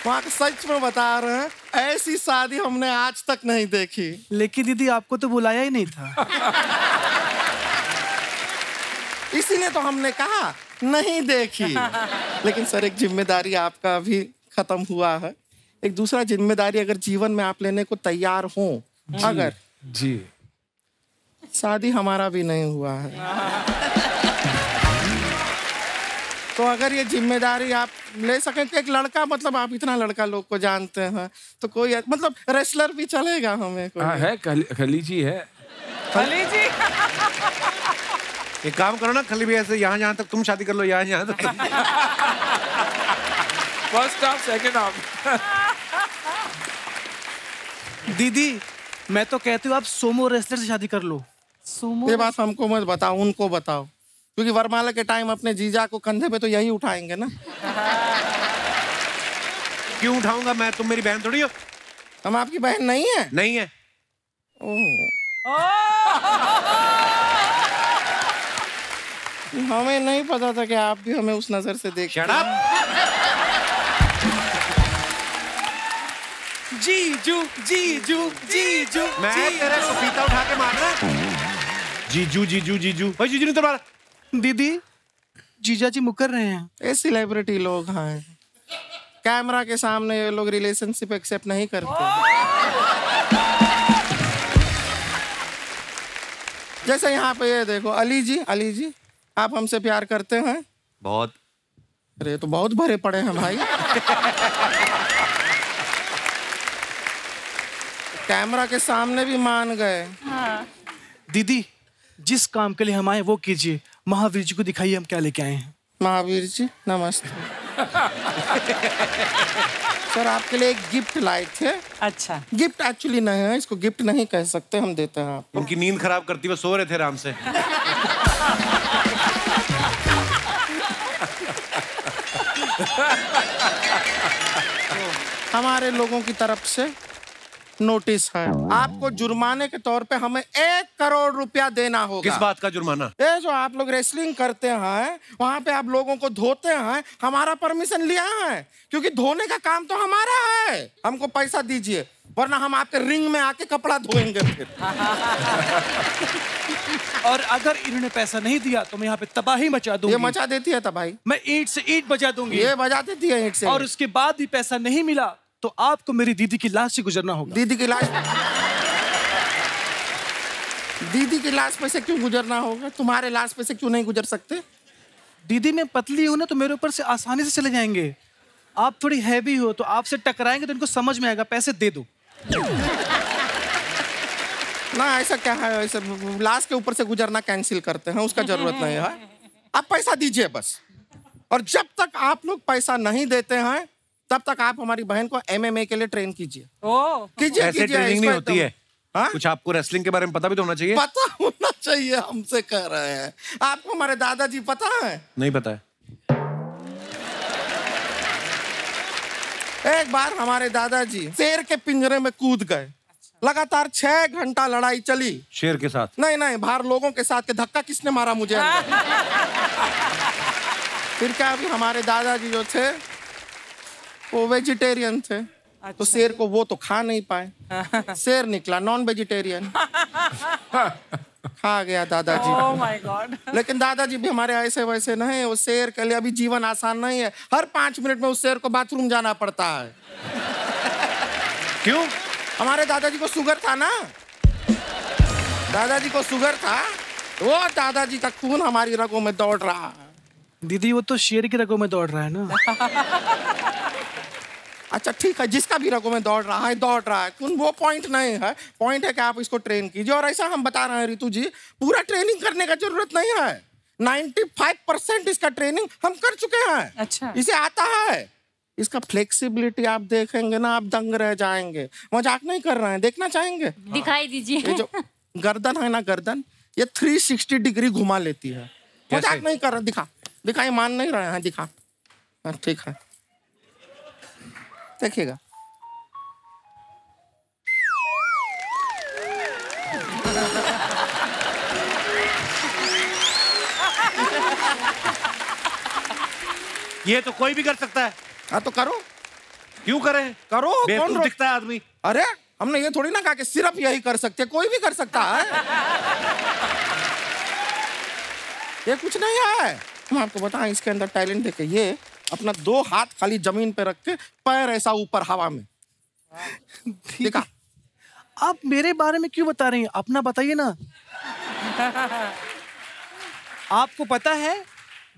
वहाँ सच में बता रहे हैं, ऐसी शादी हमने आज तक नहीं देखी। लेकिन दीदी आपको तो बुलाया ही नहीं था। इसीलिए तो हमने कहा नहीं देखी। लेकिन सर एक जिम्मेदारी आपका अभी खत्म हुआ है। एक दूसरा जिम्मेदारी अगर जीवन में आप लेने को तैयार हो, अगर जी शादी हमारा भी नहीं हुआ है तो अगर ये जिम्मेदारी आप ले सकें कि एक लड़का, मतलब आप इतना लड़का लोग को जानते हैं तो कोई मतलब रेसलर भी चलेगा हमें कोई? है खली जी है। खली जी एक काम करो ना खली भी, ऐसे यहाँ तक तुम शादी कर लो, यहाँ तक फर्स्ट हाफ सेकंड हाफ। दीदी मैं तो कहती हूँ आप सोमो रेसलर से शादी कर लो। ये बात हमको मत बताओ, उनको बताओ, क्योंकि वरमाला के टाइम अपने जीजा को कंधे पे तो यही उठाएंगे ना। क्यों उठाऊंगा मैं? तुम मेरी बहन थोड़ी हो। हम आपकी बहन नहीं है? नहीं है। हमें नहीं पता था कि आप भी हमें उस नजर से देख। Shut up! जीजू जीजू जीजू मैं तेरे को पीता उठा के मारना। जीजू जीजू जीजू भाई, जीजू नहीं तो मारा। दीदी जीजा जी मुकर रहे हैं। ये सेलिब्रिटी लोग हैं, कैमरा के सामने ये लोग रिलेशनशिप एक्सेप्ट नहीं करते। जैसे यहाँ पे ये देखो, अली जी आप हमसे प्यार करते हैं? बहुत। अरे तो बहुत भरे पड़े हैं भाई। कैमरा के सामने भी मान गए। हाँ। दीदी जिस काम के लिए हम आए वो कीजिए। महावीर जी को दिखाइए हम क्या लेके आए हैं। महावीर जी नमस्ते। सर आपके लिए एक गिफ्ट लाए थे। अच्छा। गिफ्ट एक्चुअली नहीं है, इसको गिफ्ट नहीं कह सकते, हम देते हैं आपको। उनकी नींद खराब करती, वो सो रहे थे आराम से। हमारे लोगों की तरफ से नोटिस है, आपको जुर्माने के तौर पे हमें 1 करोड़ रुपया देना होगा। किस बात का जुर्माना? ये जो आप लोग रेसलिंग करते हैं, वहाँ पे आप लोगों को धोते हैं, हमारा परमिशन लिया है, क्योंकि धोने का काम तो हमारा है। हमको पैसा दीजिए, वरना हम आपके रिंग में आके कपड़ा धोएंगे फिर। और अगर इन्होंने पैसा नहीं दिया तो मैं यहाँ पे तबाही मचा दूंगी। ये मचा देती है तबाही। मैं ईंट से ईंट बजा दूंगी। ये बजा देती है ईंट से। और उसके बाद भी पैसा नहीं मिला तो आपको मेरी दीदी की लाश से गुजरना होगा। दीदी की लाश? दीदी की लाश पे से क्यों गुजरना होगा? तुम्हारे लाश पे से क्यों नहीं गुजर सकते? दीदी मैं पतली हूँ ना, तो मेरे ऊपर से आसानी से चले जाएंगे। आप थोड़ी हैवी हो तो आपसे टकराएंगे तो इनको समझ में आएगा, पैसे दे दो। ना ऐसा क्या है, ऐसा लाश के ऊपर से गुजरना कैंसिल करते हैं, उसका जरूरत नहीं है। आप पैसा दीजिए बस। और जब तक आप लोग पैसा नहीं देते हैं तब तक आप हमारी बहन को MMA के लिए ट्रेन कीजिए। कीजिए ऐसे ट्रेनिंग नहीं होती है। हाँ? कुछ आपको रेसलिंग के बारे में पता भी तो होना चाहिए। पता होना चाहिए, हमसे कह रहे हैं। आपको हमारे दादाजी पता है? नहीं पता है। एक बार हमारे दादाजी शेर के पिंजरे में कूद गए। लगातार 6 घंटा लड़ाई चली। शेर के साथ? नहीं, बाहर लोगों के साथ। के धक्का किसने मारा मुझे अंदर? फिर क्या, अभी हमारे दादाजी जो थे वो वेजिटेरियन थे। अच्छा। तो शेर को वो तो खा नहीं पाए, शेर निकला नॉन वेजिटेरियन। खा गया दादाजी। Oh my God। लेकिन दादाजी भी हमारे ऐसे वैसे नहीं। वो शेर के लिए अभी जीवन आसान नहीं है। हर 5 मिनट में उस शेर को बाथरूम जाना पड़ता है। क्यों? हमारे दादाजी को शुगर था ना, दादाजी को शुगर था, वो दादाजी का खून हमारी रगों में दौड़ रहा है। दीदी वो तो शेर की रगों में दौड़ रहा है ना। अच्छा ठीक है, जिसका भी रगों में दौड़ रहा है दौड़ रहा है, वो पॉइंट नहीं है। पॉइंट है कि आप इसको ट्रेन कीजिए। और ऐसा हम बता रहे हैं रितु जी, पूरा ट्रेनिंग करने का जरूरत नहीं है। 95% इसका ट्रेनिंग हम कर चुके हैं। अच्छा। इसे आता है। इसका फ्लेक्सिबिलिटी आप देखेंगे ना, आप दंग रह जाएंगे। मजाक नहीं कर रहे हैं, देखना चाहेंगे? दिखाई दीजिए। ये जो गर्दन है ना, गर्दन ये 360 डिग्री घुमा लेती है। मजाक नहीं कर रहे, दिखा, ये मान नहीं रहे हैं, दिखा। ठीक है, देखिएगा। ये तो कोई भी कर सकता है। हाँ तो करो। क्यों करें? करो। बेवकूफ दिखता है आदमी। अरे हमने ये थोड़ी ना कहा कि सिर्फ यही कर सकते, कोई भी कर सकता है। ये कुछ नहीं है। हम आपको बताएं इसके अंदर टैलेंट देखे। ये अपना 2 हाथ खाली जमीन पे रख के पैर ऐसा ऊपर हवा में दिखा। आप मेरे बारे में क्यों बता रही हैं? अपना बताइए ना। आपको पता है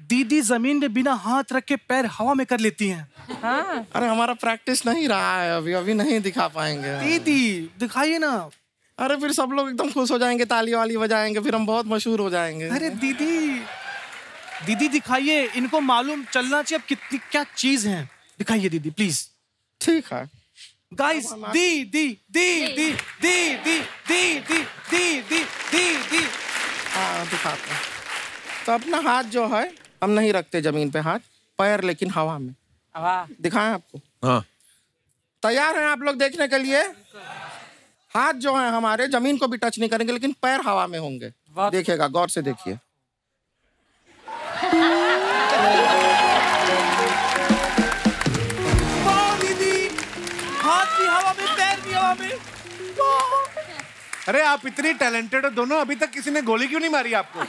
दीदी जमीन में बिना हाथ रख के पैर हवा में कर लेती हैं। हाँ। अरे हमारा प्रैक्टिस नहीं रहा है अभी नहीं दिखा पाएंगे। दीदी दिखाइए ना। अरे फिर सब लोग एकदम खुश हो जाएंगे, ताली वाली बजाएंगे, फिर हम बहुत मशहूर हो जाएंगे। अरे दीदी दिखाइए, इनको मालूम चलना चाहिए अब कितनी क्या चीज है। दिखाइए दीदी प्लीज। ठीक है गाइस। दी। हाँ दिखाते हैं। तो अपना हाथ जो है हम नहीं रखते जमीन पे हाथ, पैर लेकिन हवा में। दिखाएं आपको? हाँ। तैयार हैं आप लोग देखने के लिए? हाथ जो है हमारे जमीन को भी टच नहीं करेंगे, लेकिन पैर हवा में होंगे। देखिएगा, गौर से देखिए। दीदी, हाथ भी हवा में, पैर भी हवा में। अरे आप इतनी टैलेंटेड हो दोनों, अभी तक किसी ने गोली क्यों नहीं मारी आपको?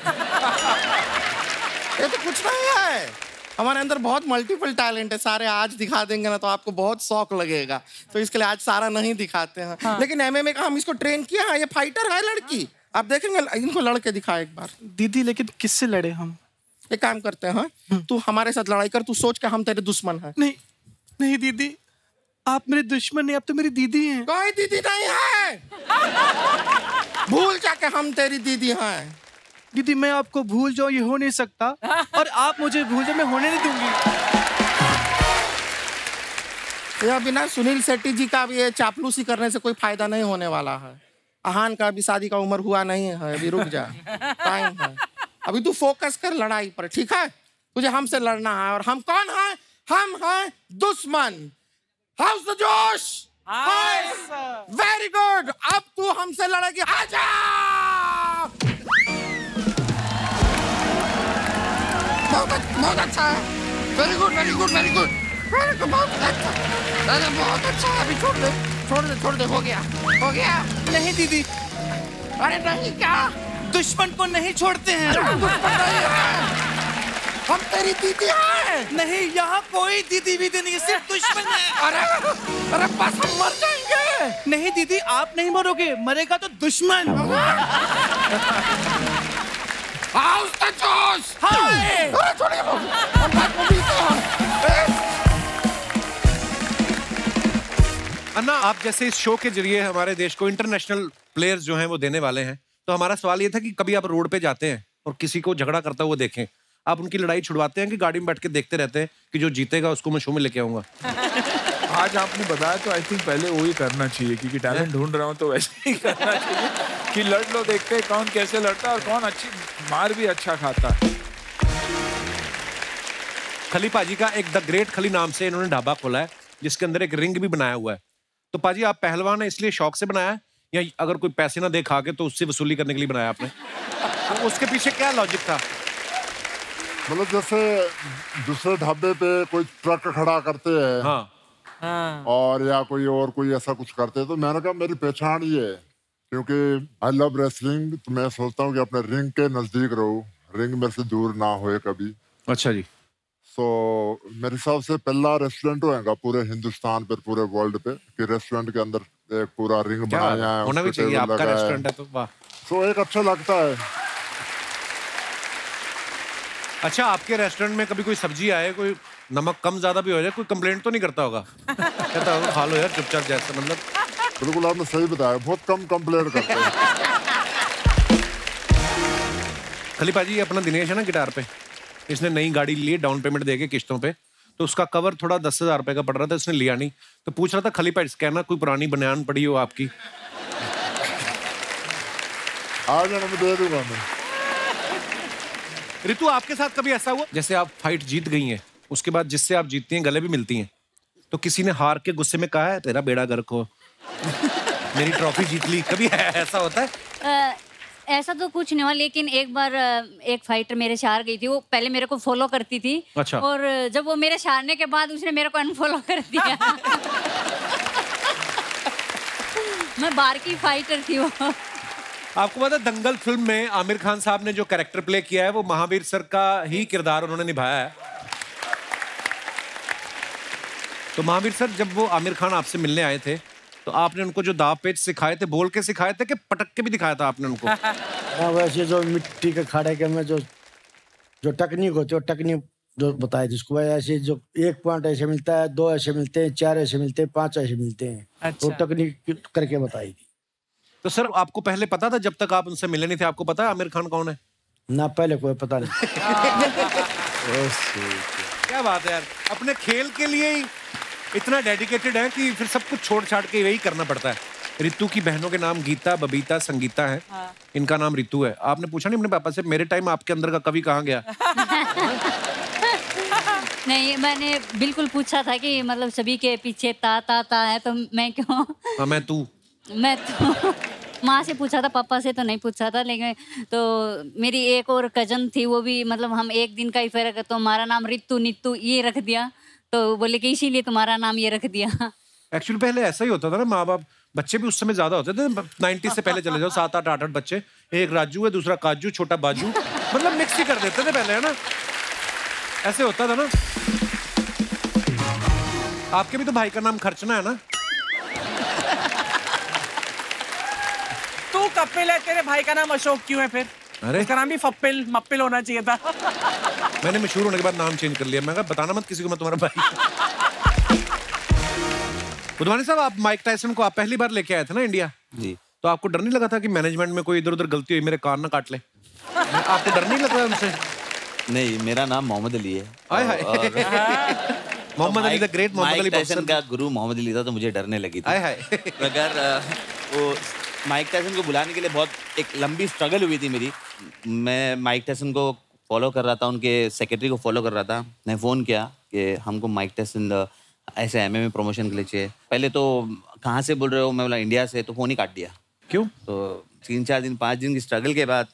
ये तो कुछ नहीं है, हमारे अंदर बहुत मल्टीपल टैलेंट है। सारे आज दिखा देंगे ना तो आपको बहुत शौक लगेगा, तो इसके लिए आज सारा नहीं दिखाते हैं। हाँ। लेकिन एमएमए का हम इसको ट्रेन किया है। ये फाइटर है लड़की, आप देखेंगे। इनको लड़के दिखा एक बार। दीदी लेकिन किससे लड़े हम? एक काम करते हैं, तू हमारे साथ लड़ाई कर। तू सोच के हम तेरे दुश्मन हैं। नहीं दीदी, आप मेरे दुश्मन नहीं, आप तो मेरी दीदी हैं। कोई दीदी नहीं है। भूल जाके हम तेरी दीदी हैं। दीदी मैं आपको भूल जाऊं ये हो नहीं सकता, और आप मुझे भूल जाओ मैं होने नहीं दूंगी। यह बिना सुनील शेट्टी जी का भी ये चापलूसी करने से कोई फायदा नहीं होने वाला है। अहान का भी शादी का उम्र हुआ नहीं है, अभी रुक जा, टाइम है। अभी तू फोकस कर लड़ाई पर, ठीक है? तुझे हमसे लड़ना है, और हम कौन है? हम हैं दुश्मन। हाउस द जोश। Very good. अब तू हमसे लड़ेगी। आजा। बहुत अच्छा है। Very good very good very good very good, बहुत अच्छा, बहुत अच्छा। अभी छोड़ दे। हो गया। नहीं दीदी। अरे नहीं क्या? दुश्मन को नहीं छोड़ते हैं। हम तेरी दीदी हैं। नहीं, यहाँ कोई दीदी वीदी नहीं, सिर्फ दुश्मन है। अरे बस हम मर जाएंगे। नहीं दीदी, आप नहीं मरोगे, मरेगा तो दुश्मन। हाउस द जोश। अरे छोड़िए, हम बात को मिलते हैं। अन्ना, आप जैसे इस शो के जरिए हमारे देश को इंटरनेशनल प्लेयर्स जो हैं वो देने वाले हैं, तो हमारा सवाल ये था कि कभी आप रोड पे जाते हैं और किसी को झगड़ा करता हुआ देखें, आप उनकी लड़ाई छुड़वाते हैं कि गाड़ी में बैठ के देखते रहते हैं कि जो जीतेगा उसको मैं शो में लेके आऊंगा? आज आपने बताया तो आई थिंक पहले वही करना चाहिए, क्योंकि टैलेंट ढूंढ रहा हूँ तो वैसे ही करना चाहिए कि लड़ लो, देखते हैं कौन कैसे लड़ता है और कौन अच्छी मार भी अच्छा खाता है। खली पाजी का एक द ग्रेट खली नाम से इन्होंने ढाबा खोला है, जिसके अंदर एक रिंग भी बनाया हुआ है। तो पाजी, आप पहलवान है इसलिए शौक से बनाया है, या अगर कोई पैसे ना दे खा के तो उससे वसूली करने के लिए बनाया आपने? तो उसके पीछे क्या लॉजिक था? मतलब जैसे दूसरे ढाबे पे कोई ट्रक खड़ा करते हैं, हाँ। और या कोई ऐसा कुछ करते हैं, तो मैंने कहा मेरी पहचान ये है, क्योंकि आई लव रेसलिंग, तो मैं सोचता हूँ कि अपने रिंग के नजदीक रहूं, रिंग मेरे से दूर ना होए कभी। अच्छा जी। सो मेरे हिसाब से पहला रेस्टोरेंट होएगा पूरे हिंदुस्तान पर, पूरे वर्ल्ड पे, कि रेस्टोरेंट के अंदर एक पूरा रिंग बनाया है, होना भी चाहिए, आपका रेस्टोरेंट है तो वाह। सो एक अच्छा लगता है। अच्छा, आपके रेस्टोरेंट में कभी कोई सब्जी आए, कोई नमक कम ज्यादा भी हो जाए, कोई कंप्लेंट तो नहीं करता होगा? कहता होगा खा लो यार चुपचाप, जैसा मतलब। बिल्कुल आपने सही बताया, बहुत कम कंप्लेंट करते हैं। खली पाजी, अपना दिनेश है ना गिटार पे, इसने नई गाड़ी ली, डाउन पेमेंट देके किस्तों पे, तो उसका कवर थोड़ा 10,000 रुपए का पड़ रहा था, उसने लिया नहीं, तो पूछ रहा था खली पाजी कहना कोई पुरानी बनियान पड़ी हो आपकी? आ जाना, मैं दे दूंगा मैं। रितु, आपके साथ कभी ऐसा हुआ जैसे आप फाइट जीत गई हैं, उसके बाद जिससे आप जीतती हैं गले भी मिलती हैं, तो किसी ने हार के गुस्से में कहा है तेरा बेड़ा गर्क हो, मेरी ट्रॉफी जीत ली, कभी ऐसा होता है? ऐसा तो कुछ नहीं हुआ, लेकिन एक बार एक फाइटर मेरे से हार गई थी। वो पहले मेरे को फॉलो करती थी। अच्छा। और जब वो मेरे से हारने के बाद उसने मेरे को अनफॉलो कर दिया। मैं बाहर की फाइटर थी वो। आपको पता है दंगल फिल्म में आमिर खान साहब ने जो कैरेक्टर प्ले किया है वो महावीर सर का ही किरदार उन्होंने निभाया है। तो महावीर सर जब वो आमिर खान आपसे मिलने आए थे तो आपने उनको जो दाव पेच सिखाए थे, बोल के सिखाए थे कि पटक के भी दिखाया था आपने उनको? हाँ, वैसे जो मिट्टी के खाड़े के में जो टेक्निक होती है, वो टेक्निक जो बताए जिसको ऐसे जो 1 पॉइंट ऐसे मिलता है, 2 ऐसे मिलते हैं, 4 ऐसे मिलते हैं, 5 ऐसे मिलते हैं। अच्छा। तो टेक्निक करके बताई थी। तो सर आपको पहले पता था, जब तक आप उनसे मिले नहीं थे, आपको पता है आमिर खान कौन है? ना, पहले कोई पता नहीं। क्या बात है यार, अपने खेल के लिए ही इतना डेडिकेटेड है कि फिर सब कुछ छोड़ छाड़ के यही करना पड़ता है। रितु की बहनों के नाम गीता, बबीता, संगीता है। हाँ। इनका नाम रितु है। आपने पूछा नहीं अपने पापा से मेरे टाइम आपके अंदर का कवि कहाँ गया? नहीं, मैंने बिल्कुल पूछा था कि मतलब सभी के पीछे ता है तो मैं क्यों? हाँ, मैं तू। मैं तो माँ से पूछा था, पापा से तो नहीं पूछा था। लेकिन तो मेरी एक और कजन थी, वो भी मतलब हम एक दिन का ही फर्क है, तो हमारा नाम रितु नित्तु ये रख दिया। तो बोले कि इसीलिए तुम्हारा नाम ये रख दिया। एक्चुअली पहले ऐसा ही होता था ना, माँ बाप, बच्चे भी उस समय ज्यादा होते थे। 90 से पहले चले जाओ, 7, 8, 8 बच्चे, एक राजू है, दूसरा काजू, छोटा बाजू, मतलब मिक्स ही कर देते थे पहले, है ना? ऐसे होता था ना। आपके भी तो भाई का नाम खर्चना है ना? तू कपिल है, तेरे भाई का नाम अशोक क्यों है फिर? अरे उसका नाम भी फप्पिल मप्पिल होना चाहिए था। मैंने मशहूर होने के बाद नाम चेंज कर लिया। मैं कहा बताना मत किसी को मैं तुम्हारा भाई। बुधवानी साहब, आप माइक टायसन को आप पहली बार लेके आए थे ना इंडिया? जी। तो आपको डर नहीं लगा था कि मैनेजमेंट में कोई इधर उधर गलती हुई, मेरे कान ना काट ले? आपको डर नहीं लग रहा उनसे? नहीं, मेरा नाम मोहम्मद अली है। Hi hi. Muhammad Ali the great, Muhammad Ali Tyson का गुरु मोहम्मद अली था, तो मुझे डरने लगी थी। हाय हाय। अगर वो माइक टायसन को बुलाने के लिए बहुत एक लंबी स्ट्रगल हुई थी मेरी। मैं माइक टायसन को फॉलो कर रहा था, उनके सेक्रेटरी को फॉलो कर रहा था। मैं फ़ोन किया कि हमको माइक टायसन ऐसे MMA प्रमोशन के लिए चाहिए। पहले तो कहाँ से बोल रहे हो? मैं बोला इंडिया से, तो फ़ोन ही काट दिया। क्यों? तो 3-4 दिन 5 दिन की स्ट्रगल के बाद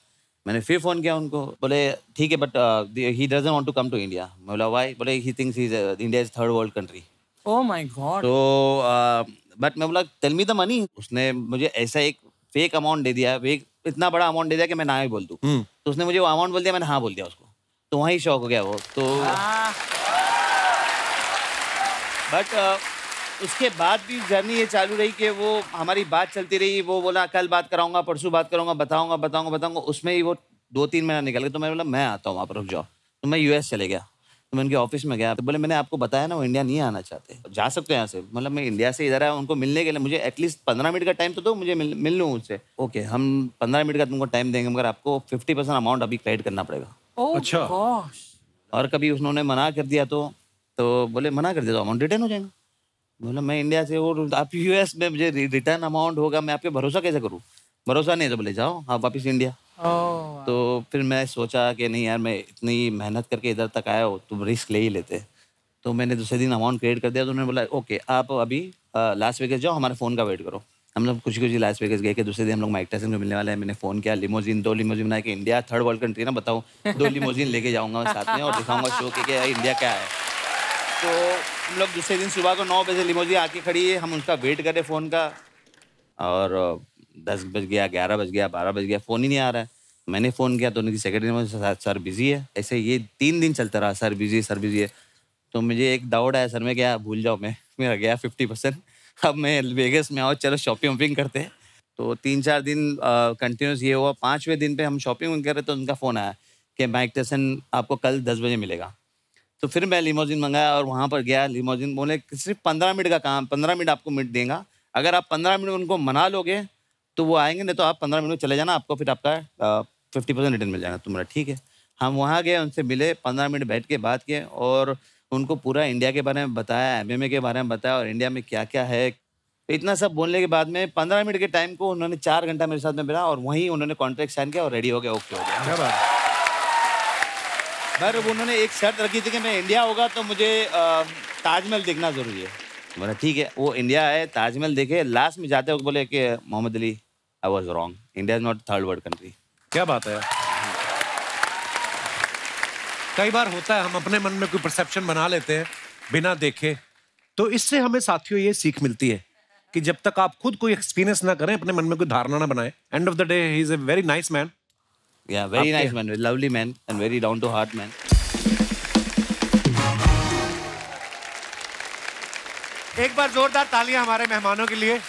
मैंने फिर फ़ोन किया उनको। बोले ठीक है, but he doesn't want to come to India. मैं बोला व्हाई? बोले he thinks India is 3rd world country. Oh my God. तो बट मैं बोला टेल मी द मनी। उसने मुझे ऐसा एक फेक अमाउंट दे दिया, इतना बड़ा अमाउंट दे दिया कि मैं ना ही बोल दूँ। तो उसने मुझे वो अमाउंट बोल दिया, मैंने हाँ बोल दिया उसको। तो वहीं शौक हो गया वो। तो बट उसके बाद भी जर्नी ये चालू रही कि वो हमारी बात चलती रही। वो बोला कल बात कराऊंगा, परसों बात करूंगा, बताऊंगा। उसमें ही वो 2-3 महीना निकल गया। तो मैं बोला मैं आता हूँ वहाँ पर, रुक जाओ। तो मैं US चले गया। तो मैं उनके ऑफिस में गया। तो बोले मैंने आपको बताया ना वो इंडिया नहीं आना चाहते, जा सकते हैं यहाँ से। मतलब मैं इंडिया से इधर आया उनको मिलने के लिए, मुझे एटलीस्ट 15 मिनट का टाइम तो दो, मुझे मिल लूँ उनसे। ओके, हम 15 मिनट का तुमको टाइम देंगे, मगर आपको 50% अमाउंट अभी क्रेडिट करना पड़ेगा। अच्छा। और कभी उन्होंने मना कर दिया तो बोले मना कर दिया तो अमाउंट रिटर्न हो जाएगा। बोला मैं इंडिया से, और आप US में मुझे रिटर्न अमाउंट होगा, मैं आप पे भरोसा कैसे करूँ? भरोसा नहीं है तो बोले जाओ आप वापस इंडिया। तो फिर मैं सोचा कि नहीं यार, मैं इतनी मेहनत करके इधर तक आया हो तो रिस्क ले ही लेते। तो मैंने दूसरे दिन अमाउंट क्रेडिट कर दिया। तो उन्होंने बोला ओके आप अभी लास वेगस जाओ, हमारे फ़ोन का वेट करो। हम लोग कुछ लास वेगस गए कि दूसरे दिन हम लोग माइक टायसन को मिलने वाले हैं। मैंने फ़ोन किया, लिमोजिन 2 लिमोजिन बना के, इंडिया 3rd वर्ल्ड कंट्री ना, बताओ 2 लिमोजिन लेके जाऊँगा साथ में और दिखाऊँगा शो के इंडिया क्या है। तो हम लोग दूसरे दिन सुबह को 9 बजे लिमोजिन आके खड़ी है, हम उसका वेट करें फ़ोन का, और 10 बज गया, 11 बज गया, 12 बज गया, फ़ोन ही नहीं आ रहा है। मैंने फ़ोन किया तो उनकी सेक्रेटरी ने मुझे सर बिजी है। ऐसे ये 3 दिन चलता रहा, सर बिजी है। तो मुझे एक डाउट आया, सर में क्या भूल जाओ, मेरा गया 50%। अब मैं वेगस में आओ, चलो शॉपिंग करते हैं। तो 3-4 दिन कंटिन्यूस ये हुआ। 5वें दिन पे हम शॉपिंग कर रहे तो उनका फ़ोन आया कि माइक टायसन आपको कल 10 बजे मिलेगा। तो फिर मैं लिमोजिन मंगाया और वहाँ पर गया। लिमोजिन बोले सिर्फ 15 मिनट का काम, 15 मिनट आपको मिनट देगा। अगर आप 15 मिनट उनको मना लोगे तो वो आएंगे, नहीं तो आप 15 मिनट चले जाना, आपको फिर आपका 50% रिटर्न मिल जाएगा। तुम्हारा ठीक है। हम वहाँ गए, उनसे मिले, 15 मिनट बैठ के बात किए और उनको पूरा इंडिया के बारे में बताया, MMA के बारे में बताया और इंडिया में क्या क्या है। तो इतना सब बोलने के बाद में 15 मिनट के टाइम को उन्होंने 4 घंटा मेरे साथ में बिता और वहीं उन्होंने कॉन्ट्रैक्ट साइन किया और रेडी हो गया, ओके हो गया। पर उन्होंने एक शर्त रखी थी कि मैं इंडिया होगा तो मुझे ताजमहल देखना ज़रूरी है। बोला ठीक है। वो इंडिया आए, ताजमहल देखे। लास्ट में जाते वक्त बोले कि Mohammad Ali I was wrong, India is not 3rd world country. क्या बात है यार। कई बार होता है हम अपने मन में कोई परसेप्शन बना लेते हैं बिना देखे, तो इससे हमें साथियों ये सीख मिलती है कि जब तक आप खुद कोई एक्सपीरियंस ना करें, अपने मन में कोई धारणा ना बनाए। End of the day he is a very nice man. Yeah, very nice man, lovely man and very down to heart man. एक बार जोरदार तालियां हमारे मेहमानों के लिए।